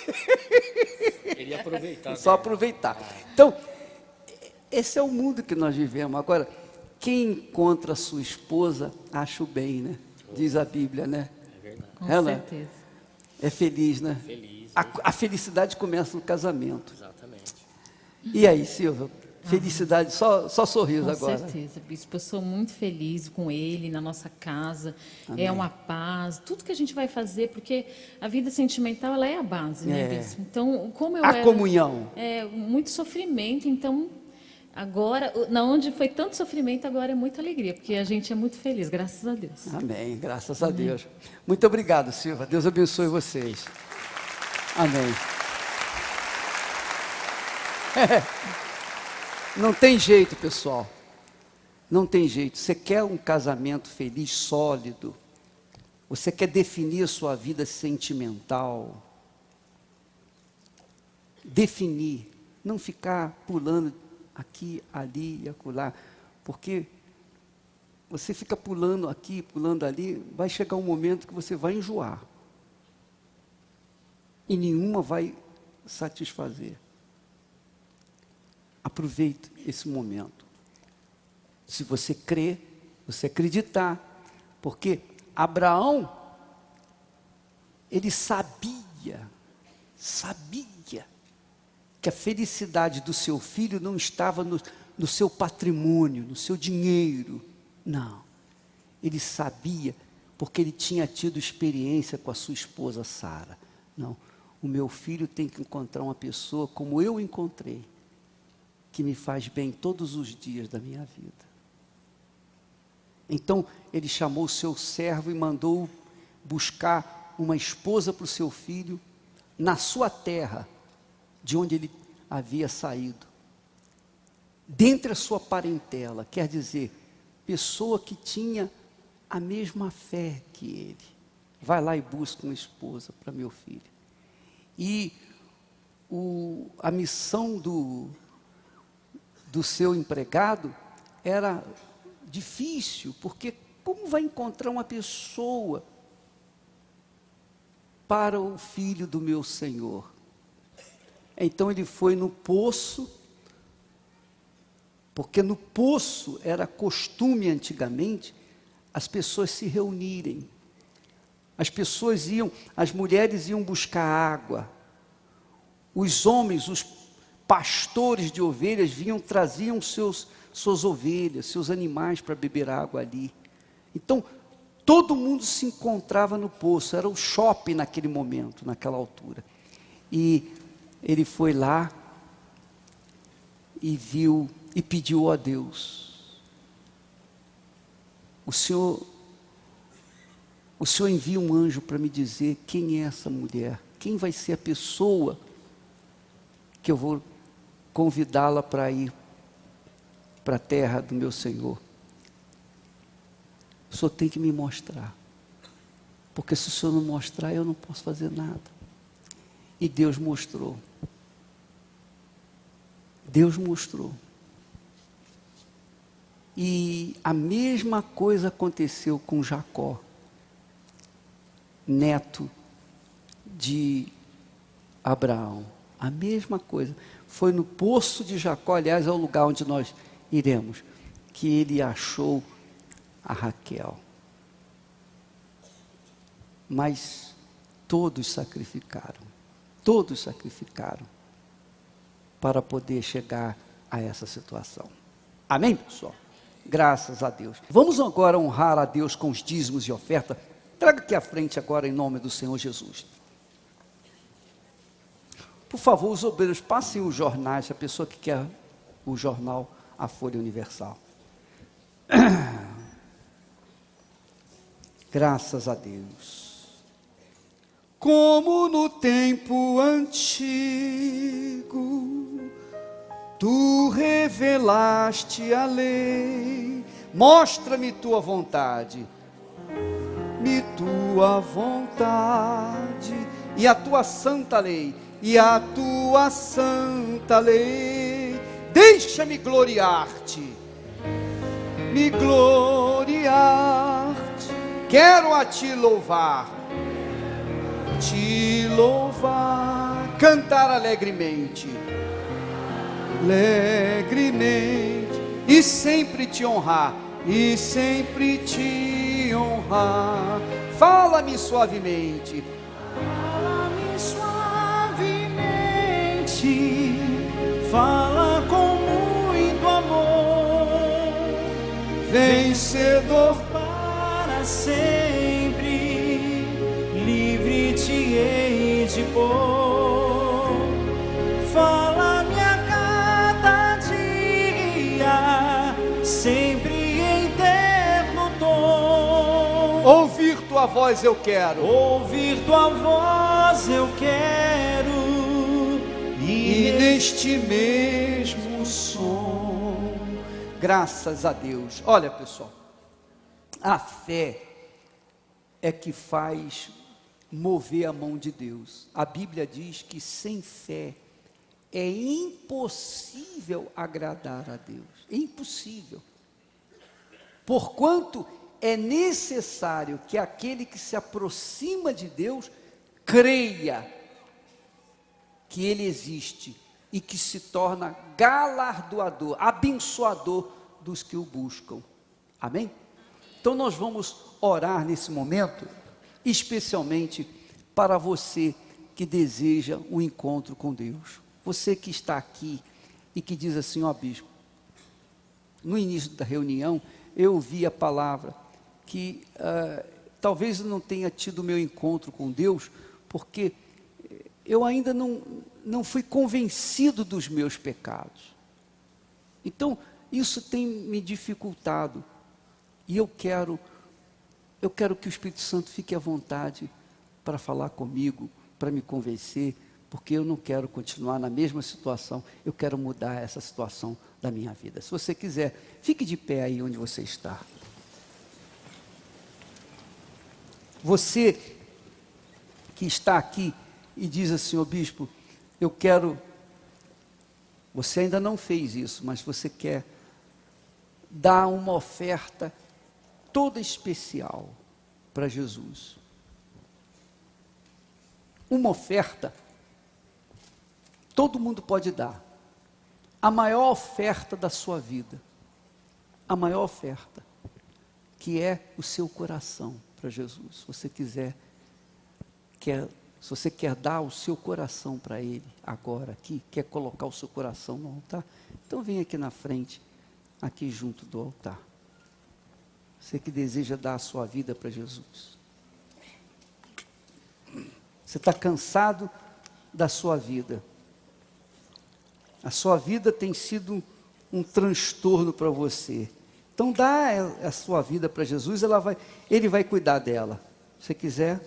Ele ia aproveitar. Só aproveitar. Então, esse é o mundo que nós vivemos. Agora, quem encontra a sua esposa, acha o bem, né? Diz a Bíblia, né? É verdade. Com Ela certeza. é feliz, né? Feliz. A felicidade começa no casamento. Exatamente. E aí, Silvia? Felicidade, só sorriso Com agora. certeza, bispo. Eu sou muito feliz com ele, na nossa casa. Amém. É uma paz. Tudo que a gente vai fazer, porque a vida sentimental, ela é a base, né, bispo? Então, como eu A comunhão. muito sofrimento, então, agora, na onde foi tanto sofrimento, agora é muita alegria, porque a gente é muito feliz, graças a Deus. Amém, graças a Deus. Muito obrigado, Silvia. Deus abençoe vocês. Amém. Não tem jeito, pessoal. Não tem jeito. Você quer um casamento feliz, sólido? Você quer definir a sua vida sentimental? Definir. Não ficar pulando aqui, ali e acolá. Porque você fica pulando aqui, pulando ali, vai chegar um momento que você vai enjoar. E nenhuma vai satisfazer. Aproveite esse momento. Se você crer, você acreditar. Porque Abraão, ele sabia que a felicidade do seu filho não estava no seu patrimônio, no seu dinheiro. Não. Ele sabia, porque ele tinha tido experiência com a sua esposa Sara. Não. O meu filho tem que encontrar uma pessoa como eu encontrei, que me faz bem todos os dias da minha vida. Então, ele chamou o seu servo e mandou buscar uma esposa para o seu filho, na sua terra, de onde ele havia saído. Dentre a sua parentela, quer dizer, pessoa que tinha a mesma fé que ele. Vai lá e busca uma esposa para meu filho. E a missão do seu empregado era difícil, porque como vai encontrar uma pessoa para o filho do meu senhor? Então ele foi no poço, porque no poço era costume antigamente as pessoas se reunirem. As mulheres iam buscar água. Os homens, os pastores de ovelhas traziam suas ovelhas, seus animais para beber água ali. Então, todo mundo se encontrava no poço, era o shopping naquele momento, naquela altura. E ele foi lá e viu e pediu a Deus: o Senhor envia um anjo para me dizer quem é essa mulher, quem vai ser a pessoa que eu vou convidá-la para ir para a terra do meu Senhor. O Senhor tem que me mostrar, porque se o Senhor não mostrar, eu não posso fazer nada. E Deus mostrou. Deus mostrou. E a mesma coisa aconteceu com Jacó, neto de Abraão. A mesma coisa. Foi no poço de Jacó, aliás, é o lugar onde nós iremos, que ele achou a Raquel. Mas todos sacrificaram para poder chegar a essa situação. Amém, pessoal? Graças a Deus. Vamos agora honrar a Deus com os dízimos e oferta. Traga aqui à frente agora em nome do Senhor Jesus. Por favor, os obreiros, passem os jornais, a pessoa que quer o jornal, a Folha Universal. Graças a Deus. Como no tempo antigo, tu revelaste a lei, mostra-me tua vontade, e a tua santa lei, deixa-me gloriar-te, quero a te louvar, cantar alegremente, e sempre te honrar, fala-me suavemente, fala com muito amor, vencedor para sempre, livre te hei de pôr, fala-me a cada dia, sempre em eterno tom. Ouvir tua voz eu quero, e neste mesmo som Graças a Deus. Olha, pessoal, a fé é que faz mover a mão de Deus. A Bíblia diz que sem fé é impossível agradar a Deus. É impossível. Porquanto é necessário que aquele que se aproxima de Deus creia que Ele existe e que se torna galardoador, abençoador dos que o buscam. Amém? Então nós vamos orar nesse momento, especialmente para você que deseja um encontro com Deus. Você que está aqui e que diz assim: ó bispo, no início da reunião eu ouvi a palavra que talvez eu não tenha tido meu encontro com Deus, porque eu ainda não fui convencido dos meus pecados. Então, isso tem me dificultado. E eu quero que o Espírito Santo fique à vontade para falar comigo, para me convencer, porque eu não quero continuar na mesma situação, eu quero mudar essa situação da minha vida. Se você quiser, fique de pé aí onde você está. Você que está aqui e diz assim: ô bispo, eu quero, você ainda não fez isso, mas você quer dar uma oferta toda especial para Jesus. Uma oferta, todo mundo pode dar. A maior oferta da sua vida, a maior oferta, que é o seu coração para Jesus. Se você se você quer dar o seu coração para Ele agora aqui, quer colocar o seu coração no altar, então vem aqui na frente, aqui junto do altar. Você que deseja dar a sua vida para Jesus. Você está cansado da sua vida. A sua vida tem sido um transtorno para você. Então dá a sua vida para Jesus, Ele vai cuidar dela. Se você quiser,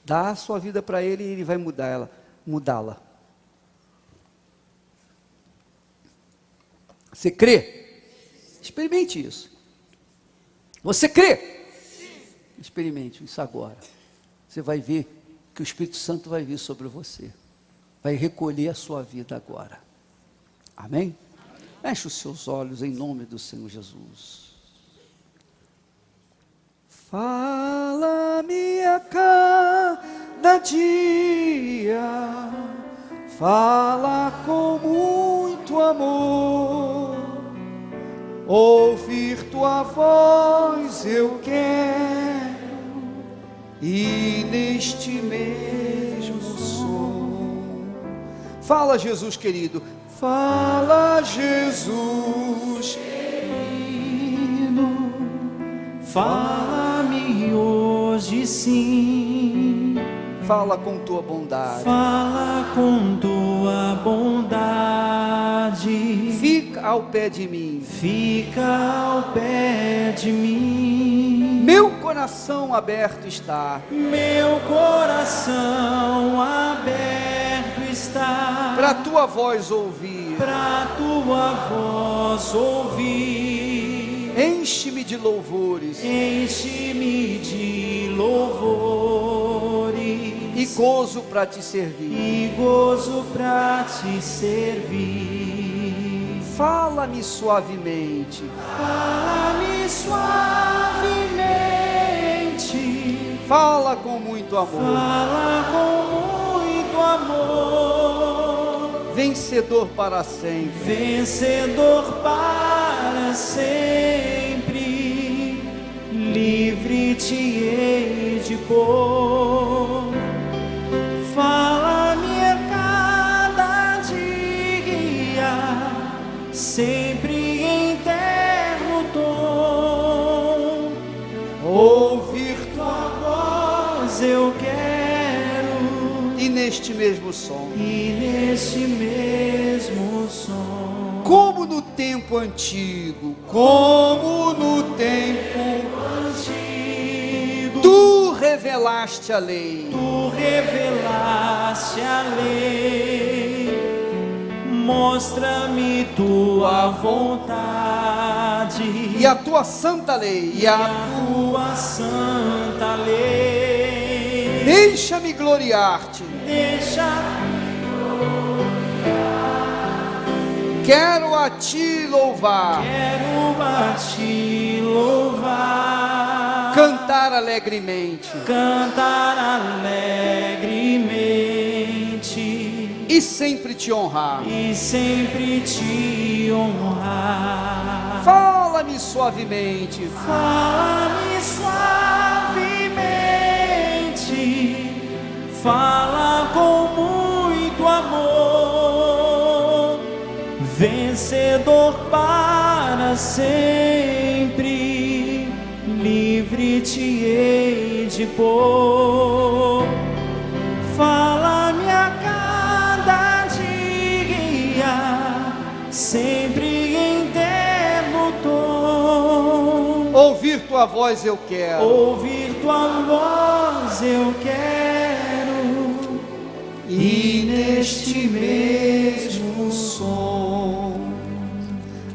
dá a sua vida para Ele e Ele vai mudá-la. Você crê? Experimente isso. Você crê? Experimente isso agora. Você vai ver que o Espírito Santo vai vir sobre você. Vai recolher a sua vida agora. Amém? Feche os seus olhos em nome do Senhor Jesus. Fala-me a cada dia, fala com muito amor, ouvir tua voz eu quero, e neste mesmo som. Fala, Jesus querido, fala, Jesus querido, fala-me hoje sim. Fala com tua bondade. Fala com tua bondade. Fica ao pé de mim. Fica ao pé de mim. Meu coração aberto está. Meu coração aberto está. Para tua voz ouvir. Para tua voz ouvir. Enche-me de louvores. Enche-me de louvores. E gozo para te servir. E gozo para te servir. Fala-me suavemente. Fala-me suavemente. Fala com muito amor. Fala com muito amor. Vencedor para sempre. Vencedor para sempre. Livre te hei de pôr. Fala-me a cada dia, sempre em terno tom. Ouvir tua voz eu quero, E neste mesmo som. e neste mesmo som. Como no tempo antigo. Como no tempo antigo, Tu revelaste a lei. tu revelaste a lei, mostra-me tua vontade e a tua santa lei. e a tua santa lei. Deixa-me gloriar-te. Quero a ti louvar, Quero a ti louvar, cantar alegremente cantar alegremente e sempre te honrar. e sempre te honrar. Fala-me suavemente, Fala-me suavemente, fala com muito amor, vencedor para sempre, livre te hei de pôr. Fala-me a cada dia, sempre em terno tom. ouvir tua voz eu quero, Ouvir tua voz eu quero, e neste mesmo som.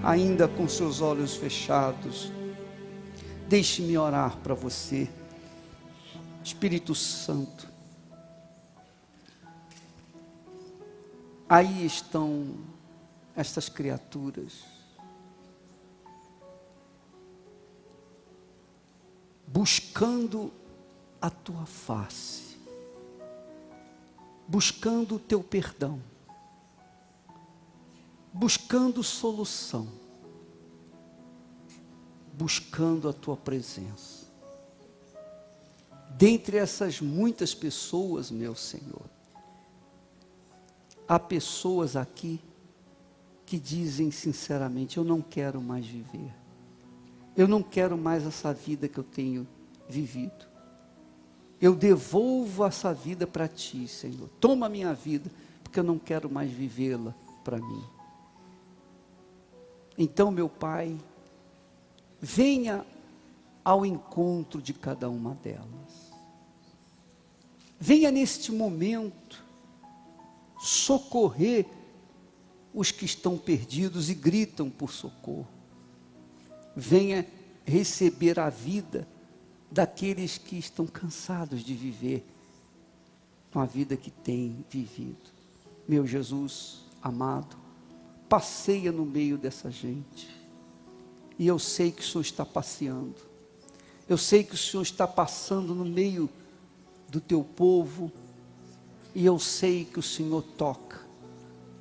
ainda com seus olhos fechados, deixe-me orar para você. Espírito Santo, aí estão estas criaturas, buscando a tua face, buscando o teu perdão, buscando solução, buscando a tua presença. Dentre essas muitas pessoas, meu Senhor, há pessoas aqui que dizem sinceramente: eu não quero mais viver, eu não quero mais essa vida que eu tenho vivido, eu devolvo essa vida para ti, Senhor. Toma a minha vida, porque eu não quero mais vivê-la para mim. Então, meu Pai, venha ao encontro de cada uma delas. Venha neste momento socorrer os que estão perdidos e gritam por socorro. Venha receber a vida daqueles que estão cansados de viver com a vida que têm vivido. Meu Jesus amado, passeia no meio dessa gente. E eu sei que o Senhor está passeando. Eu sei que o Senhor está passando no meio do teu povo. E eu sei que o Senhor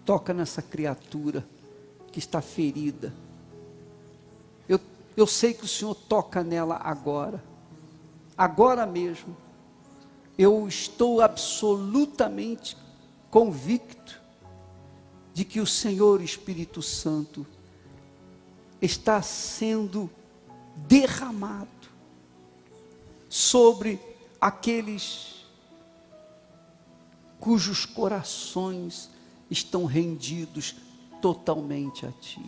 toca nessa criatura que está ferida. Eu sei que o Senhor toca nela agora mesmo. Eu estou absolutamente convicto de que o Senhor Espírito Santo está sendo derramado sobre aqueles cujos corações estão rendidos totalmente a Ti.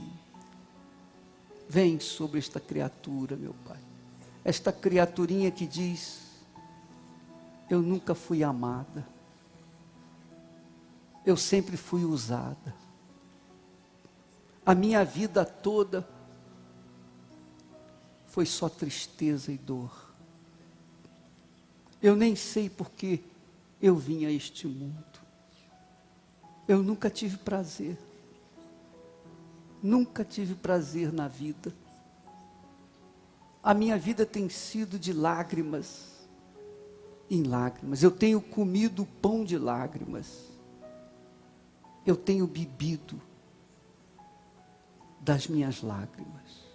Vem sobre esta criatura, meu Pai, esta criaturinha que diz: eu nunca fui amada, eu sempre fui usada, a minha vida toda foi só tristeza e dor, eu nem sei porque eu vim a este mundo, eu nunca tive prazer na vida, a minha vida tem sido de lágrimas em lágrimas, eu tenho comido pão de lágrimas, eu tenho bebido das minhas lágrimas.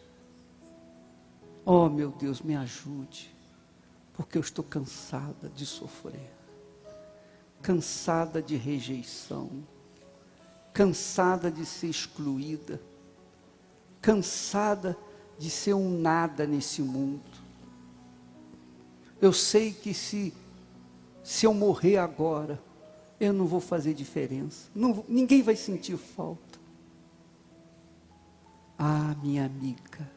Oh, meu Deus, me ajude, porque eu estou cansada de sofrer, cansada de rejeição, cansada de ser excluída, cansada de ser um nada nesse mundo. Eu sei que se eu morrer agora, eu não vou fazer diferença, ninguém vai sentir falta. Ah, minha amiga,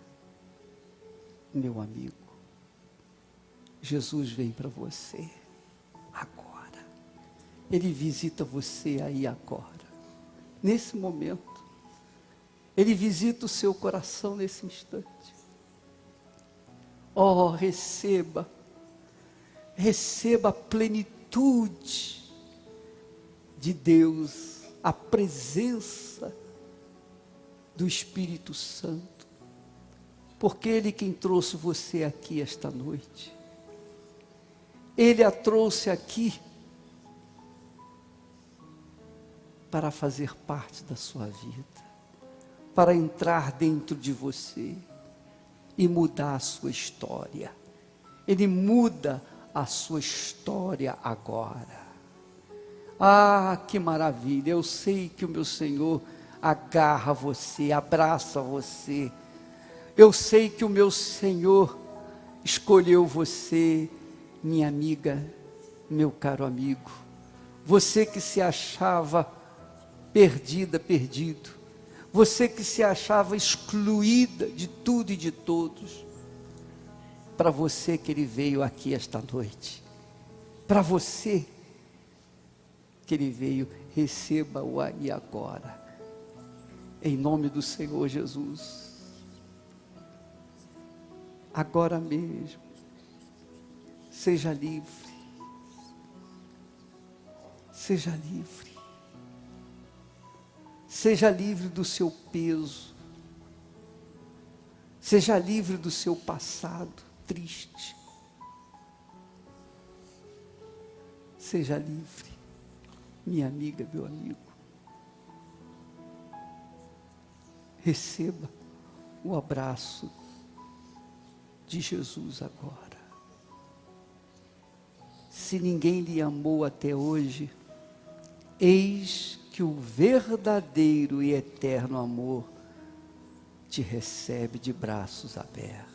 meu amigo, Jesus vem para você agora, Ele visita você aí agora, nesse momento. Ele visita o seu coração nesse instante. Oh, receba a plenitude de Deus, a presença do Espírito Santo, porque Ele quem trouxe você aqui esta noite. Ele a trouxe aqui para fazer parte da sua vida, para entrar dentro de você e mudar a sua história. Ele muda a sua história agora. Ah, que maravilha! Eu sei que o meu Senhor agarra você, abraça você. Eu sei que o meu Senhor escolheu você, minha amiga, meu caro amigo. Você que se achava perdida, perdido. Você que se achava excluída de tudo e de todos. Para você que Ele veio aqui esta noite. Para você que Ele veio, receba-o aí agora. Em nome do Senhor Jesus. Agora mesmo. Seja livre. Seja livre. Seja livre do seu peso. Seja livre do seu passado triste. Seja livre, minha amiga, meu amigo. Receba o abraço de Jesus agora. Se ninguém lhe amou até hoje, eis que o verdadeiro e eterno amor te recebe de braços abertos.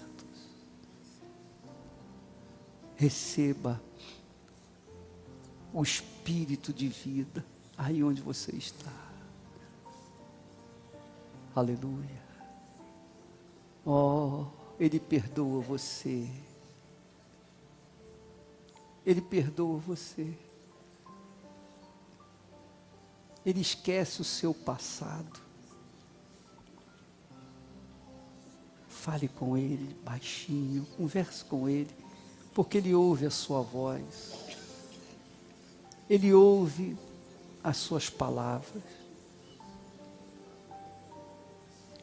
Receba o espírito de vida aí onde você está. Aleluia. Oh, Ele perdoa você. Ele perdoa você. Ele esquece o seu passado. Fale com Ele baixinho, converse com Ele, porque Ele ouve a sua voz. Ele ouve as suas palavras.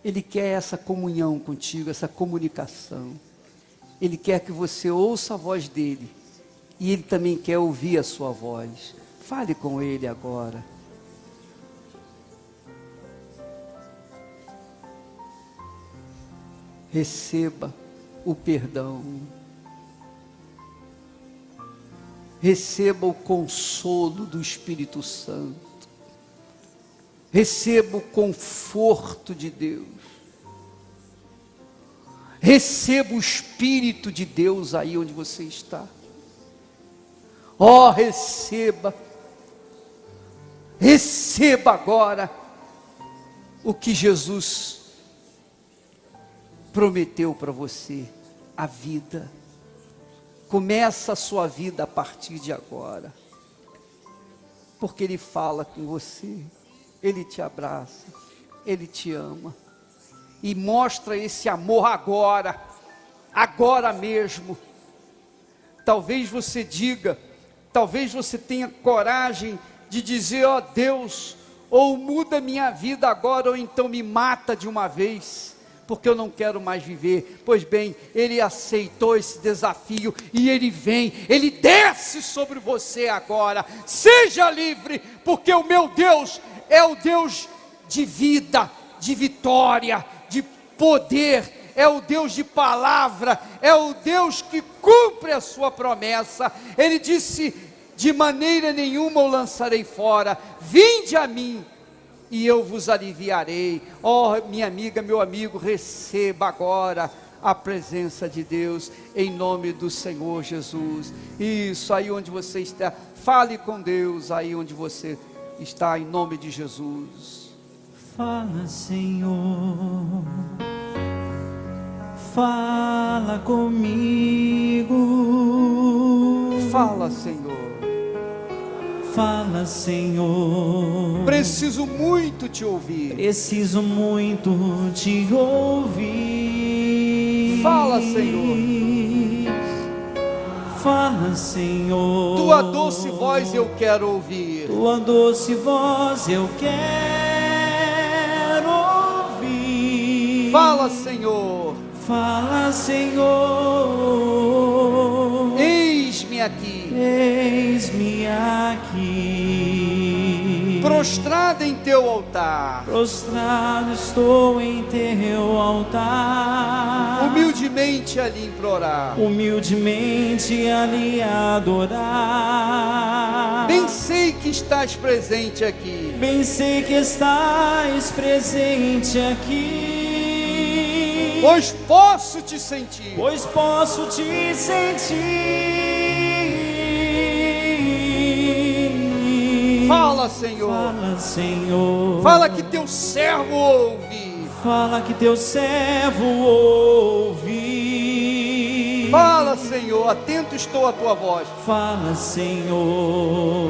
Ele quer essa comunhão contigo, essa comunicação. Ele quer que você ouça a voz dEle. E Ele também quer ouvir a sua voz. Fale com Ele agora. Receba o perdão. Receba o consolo do Espírito Santo. Receba o conforto de Deus. Receba o Espírito de Deus aí onde você está. Oh, receba. Receba agora o que Jesus prometeu para você, a vida. Começa a sua vida a partir de agora, porque Ele fala com você, Ele te abraça, Ele te ama, e mostra esse amor agora, agora mesmo. Talvez você diga, talvez você tenha coragem de dizer: ó Deus, ou muda minha vida agora, ou então me mata de uma vez, porque eu não quero mais viver. Pois bem, Ele aceitou esse desafio, e Ele vem, Ele desce sobre você agora. Seja livre, porque o meu Deus é o Deus de vida, de vitória, de poder, é o Deus de palavra, é o Deus que cumpre a sua promessa. Ele disse: de maneira nenhuma o lançarei fora, vinde a mim, e eu vos aliviarei. Oh, minha amiga, meu amigo, receba agora a presença de Deus, em nome do Senhor Jesus. Isso, aí onde você está, fale com Deus, aí onde você está, em nome de Jesus. Fala, Senhor, fala comigo. Fala, Senhor, Fala, Senhor. Preciso muito te ouvir. Preciso muito te ouvir. Fala, Senhor. Fala, Senhor. Tua doce voz eu quero ouvir. Tua doce voz eu quero ouvir. Fala, Senhor. Fala, Senhor. Eis-me aqui. Eis-me aqui. Prostrado em teu altar. Prostrado estou em teu altar. Humildemente ali implorar. Humildemente ali adorar. Bem sei que estás presente aqui. Bem sei que estás presente aqui. Pois posso te sentir. Pois posso te sentir. Fala, Senhor. Fala, Senhor. Fala que teu servo ouve. Fala que teu servo ouve. Fala, Senhor, atento estou à tua voz. Fala, Senhor,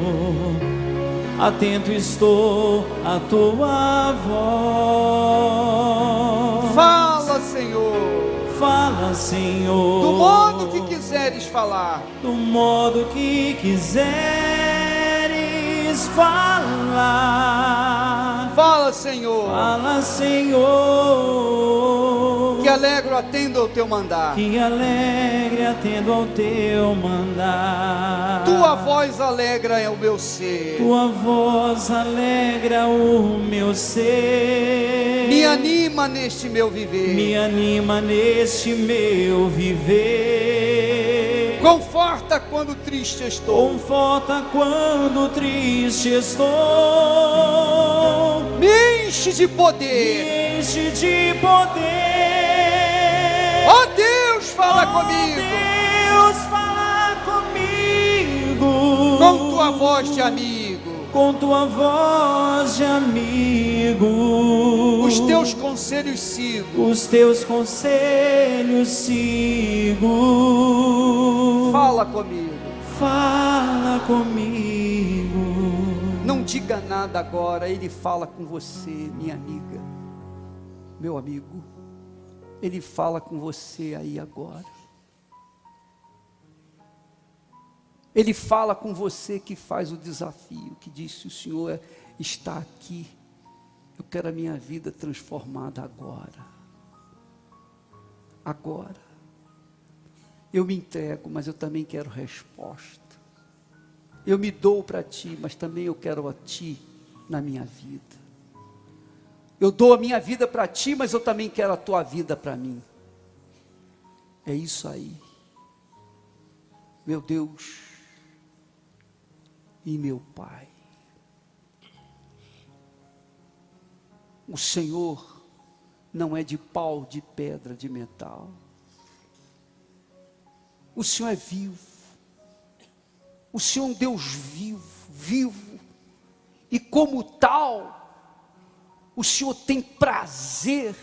atento estou à tua voz. Fala, Senhor. Fala, Senhor, Do modo que quiseres falar. do modo que quiseres falar. Fala, Senhor. Fala, Senhor, Que alegre atendo ao teu mandar. que alegre atendo ao teu mandar. Tua voz alegra é o meu ser. Tua voz alegra o meu ser. Me anima neste meu viver. Me anima neste meu viver. Conforta quando triste estou. Conforta quando triste estou. Me enche de Me poder. enche de poder. Ó Deus, fala comigo. Deus, fala comigo. Com tua voz de amigo. Com tua voz de amigo. Os teus conselhos sigo. Os teus conselhos sigo. Fala comigo. Fala comigo. Não diga nada agora. Ele fala com você, minha amiga, meu amigo. Ele fala com você aí agora. Ele fala com você que faz o desafio, que diz: se o Senhor está aqui, eu quero a minha vida transformada agora. Agora. Eu me entrego, mas eu também quero resposta. Eu me dou para ti, mas também eu quero a ti na minha vida. Eu dou a minha vida para ti, mas eu também quero a tua vida para mim. É isso aí. Meu Deus e meu Pai. O Senhor não é de pau, de pedra, de metal. O Senhor é vivo. O Senhor é um Deus vivo, vivo. E como tal, o Senhor tem prazer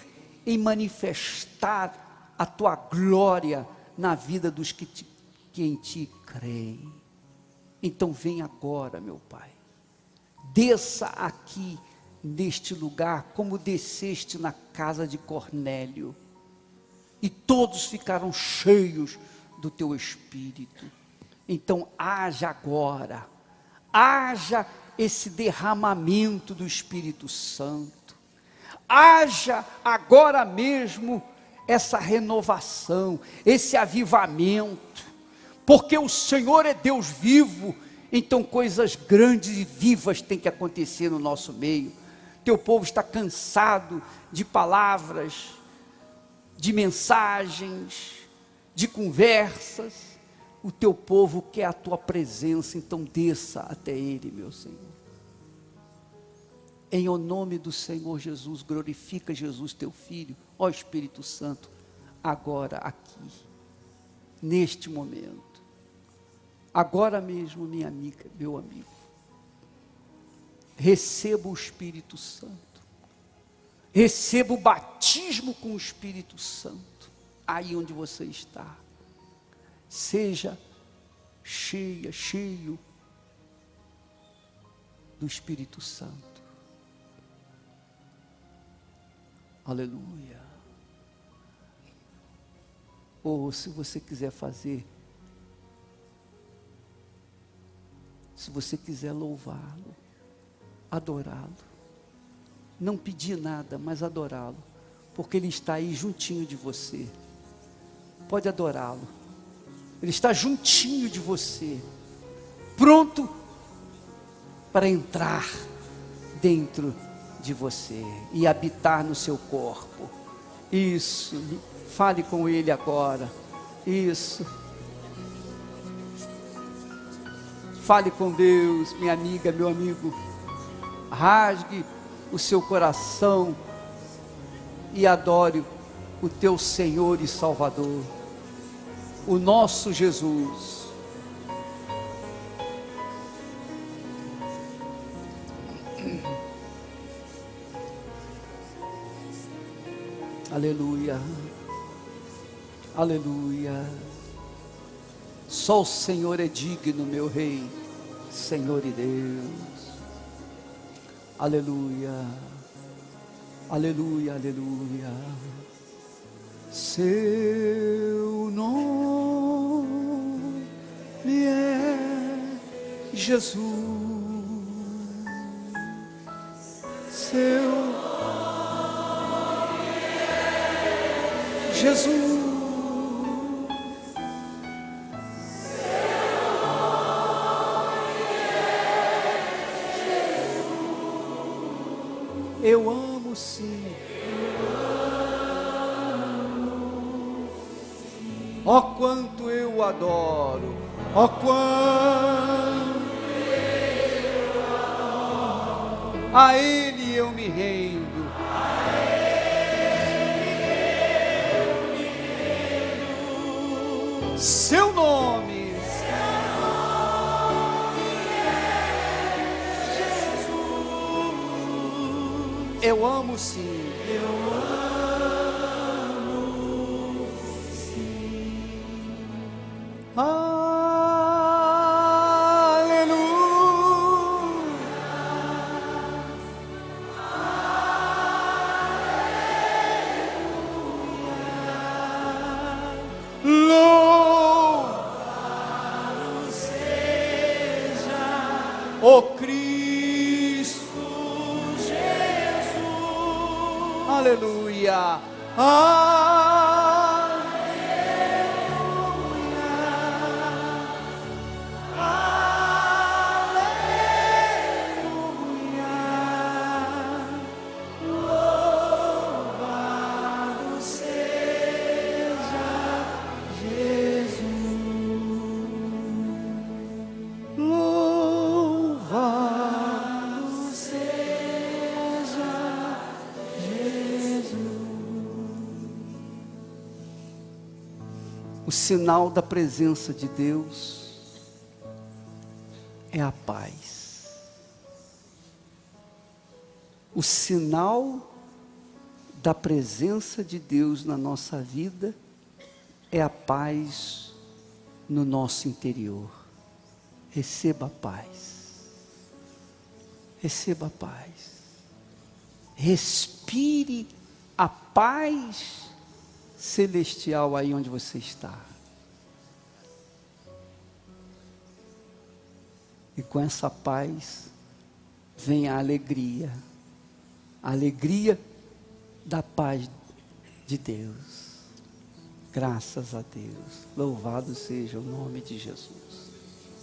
em manifestar a tua glória na vida dos que em ti creem. Então vem agora, meu Pai. Desça aqui neste lugar, como desceste na casa de Cornélio. E todos ficaram cheios do teu Espírito. Então haja agora, haja esse derramamento do Espírito Santo, haja agora mesmo essa renovação, esse avivamento, porque o Senhor é Deus vivo. Então coisas grandes e vivas têm que acontecer no nosso meio. Teu povo está cansado de palavras, de mensagens, de conversas. O teu povo quer a tua presença, então desça até ele, meu Senhor. Em o nome do Senhor Jesus, glorifica Jesus teu Filho, ó Espírito Santo, agora aqui, neste momento, agora mesmo, minha amiga, meu amigo, receba o Espírito Santo, receba o batismo com o Espírito Santo, aí onde você está. Seja cheia, cheio do Espírito Santo. Aleluia. Ou se você quiser fazer, se você quiser louvá-lo, adorá-lo, não pedir nada, mas adorá-lo, porque Ele está aí juntinho de você. Pode adorá-lo. Ele está juntinho de você, pronto para entrar dentro de você e habitar no seu corpo. Isso, fale com Ele agora. Isso. Fale com Deus, minha amiga, meu amigo. Rasgue o seu coração e adore o teu Senhor e Salvador, o nosso Jesus. Aleluia, aleluia. Só o Senhor é digno, meu Rei, Senhor e Deus. Aleluia, aleluia, aleluia. Seu nome é Jesus. Seu nome é Jesus. Eu amo sim. Ó quanto eu adoro. Ó quanto eu adoro. A Ele eu me rendo. A Ele eu me rendo. Seu nome. Eu amo sim, eu amo sim. Aleluia, louvado seja o Cristo. Aleluia, aleluia, aleluia, louvado seja Jesus, louvado seja O sinal da presença de Deus é a paz. O sinal da presença de Deus na nossa vida é a paz no nosso interior. Receba a paz. Receba a paz. Respire a paz celestial aí onde você está. E com essa paz vem a alegria da paz de Deus. Graças a Deus. Louvado seja o nome de Jesus.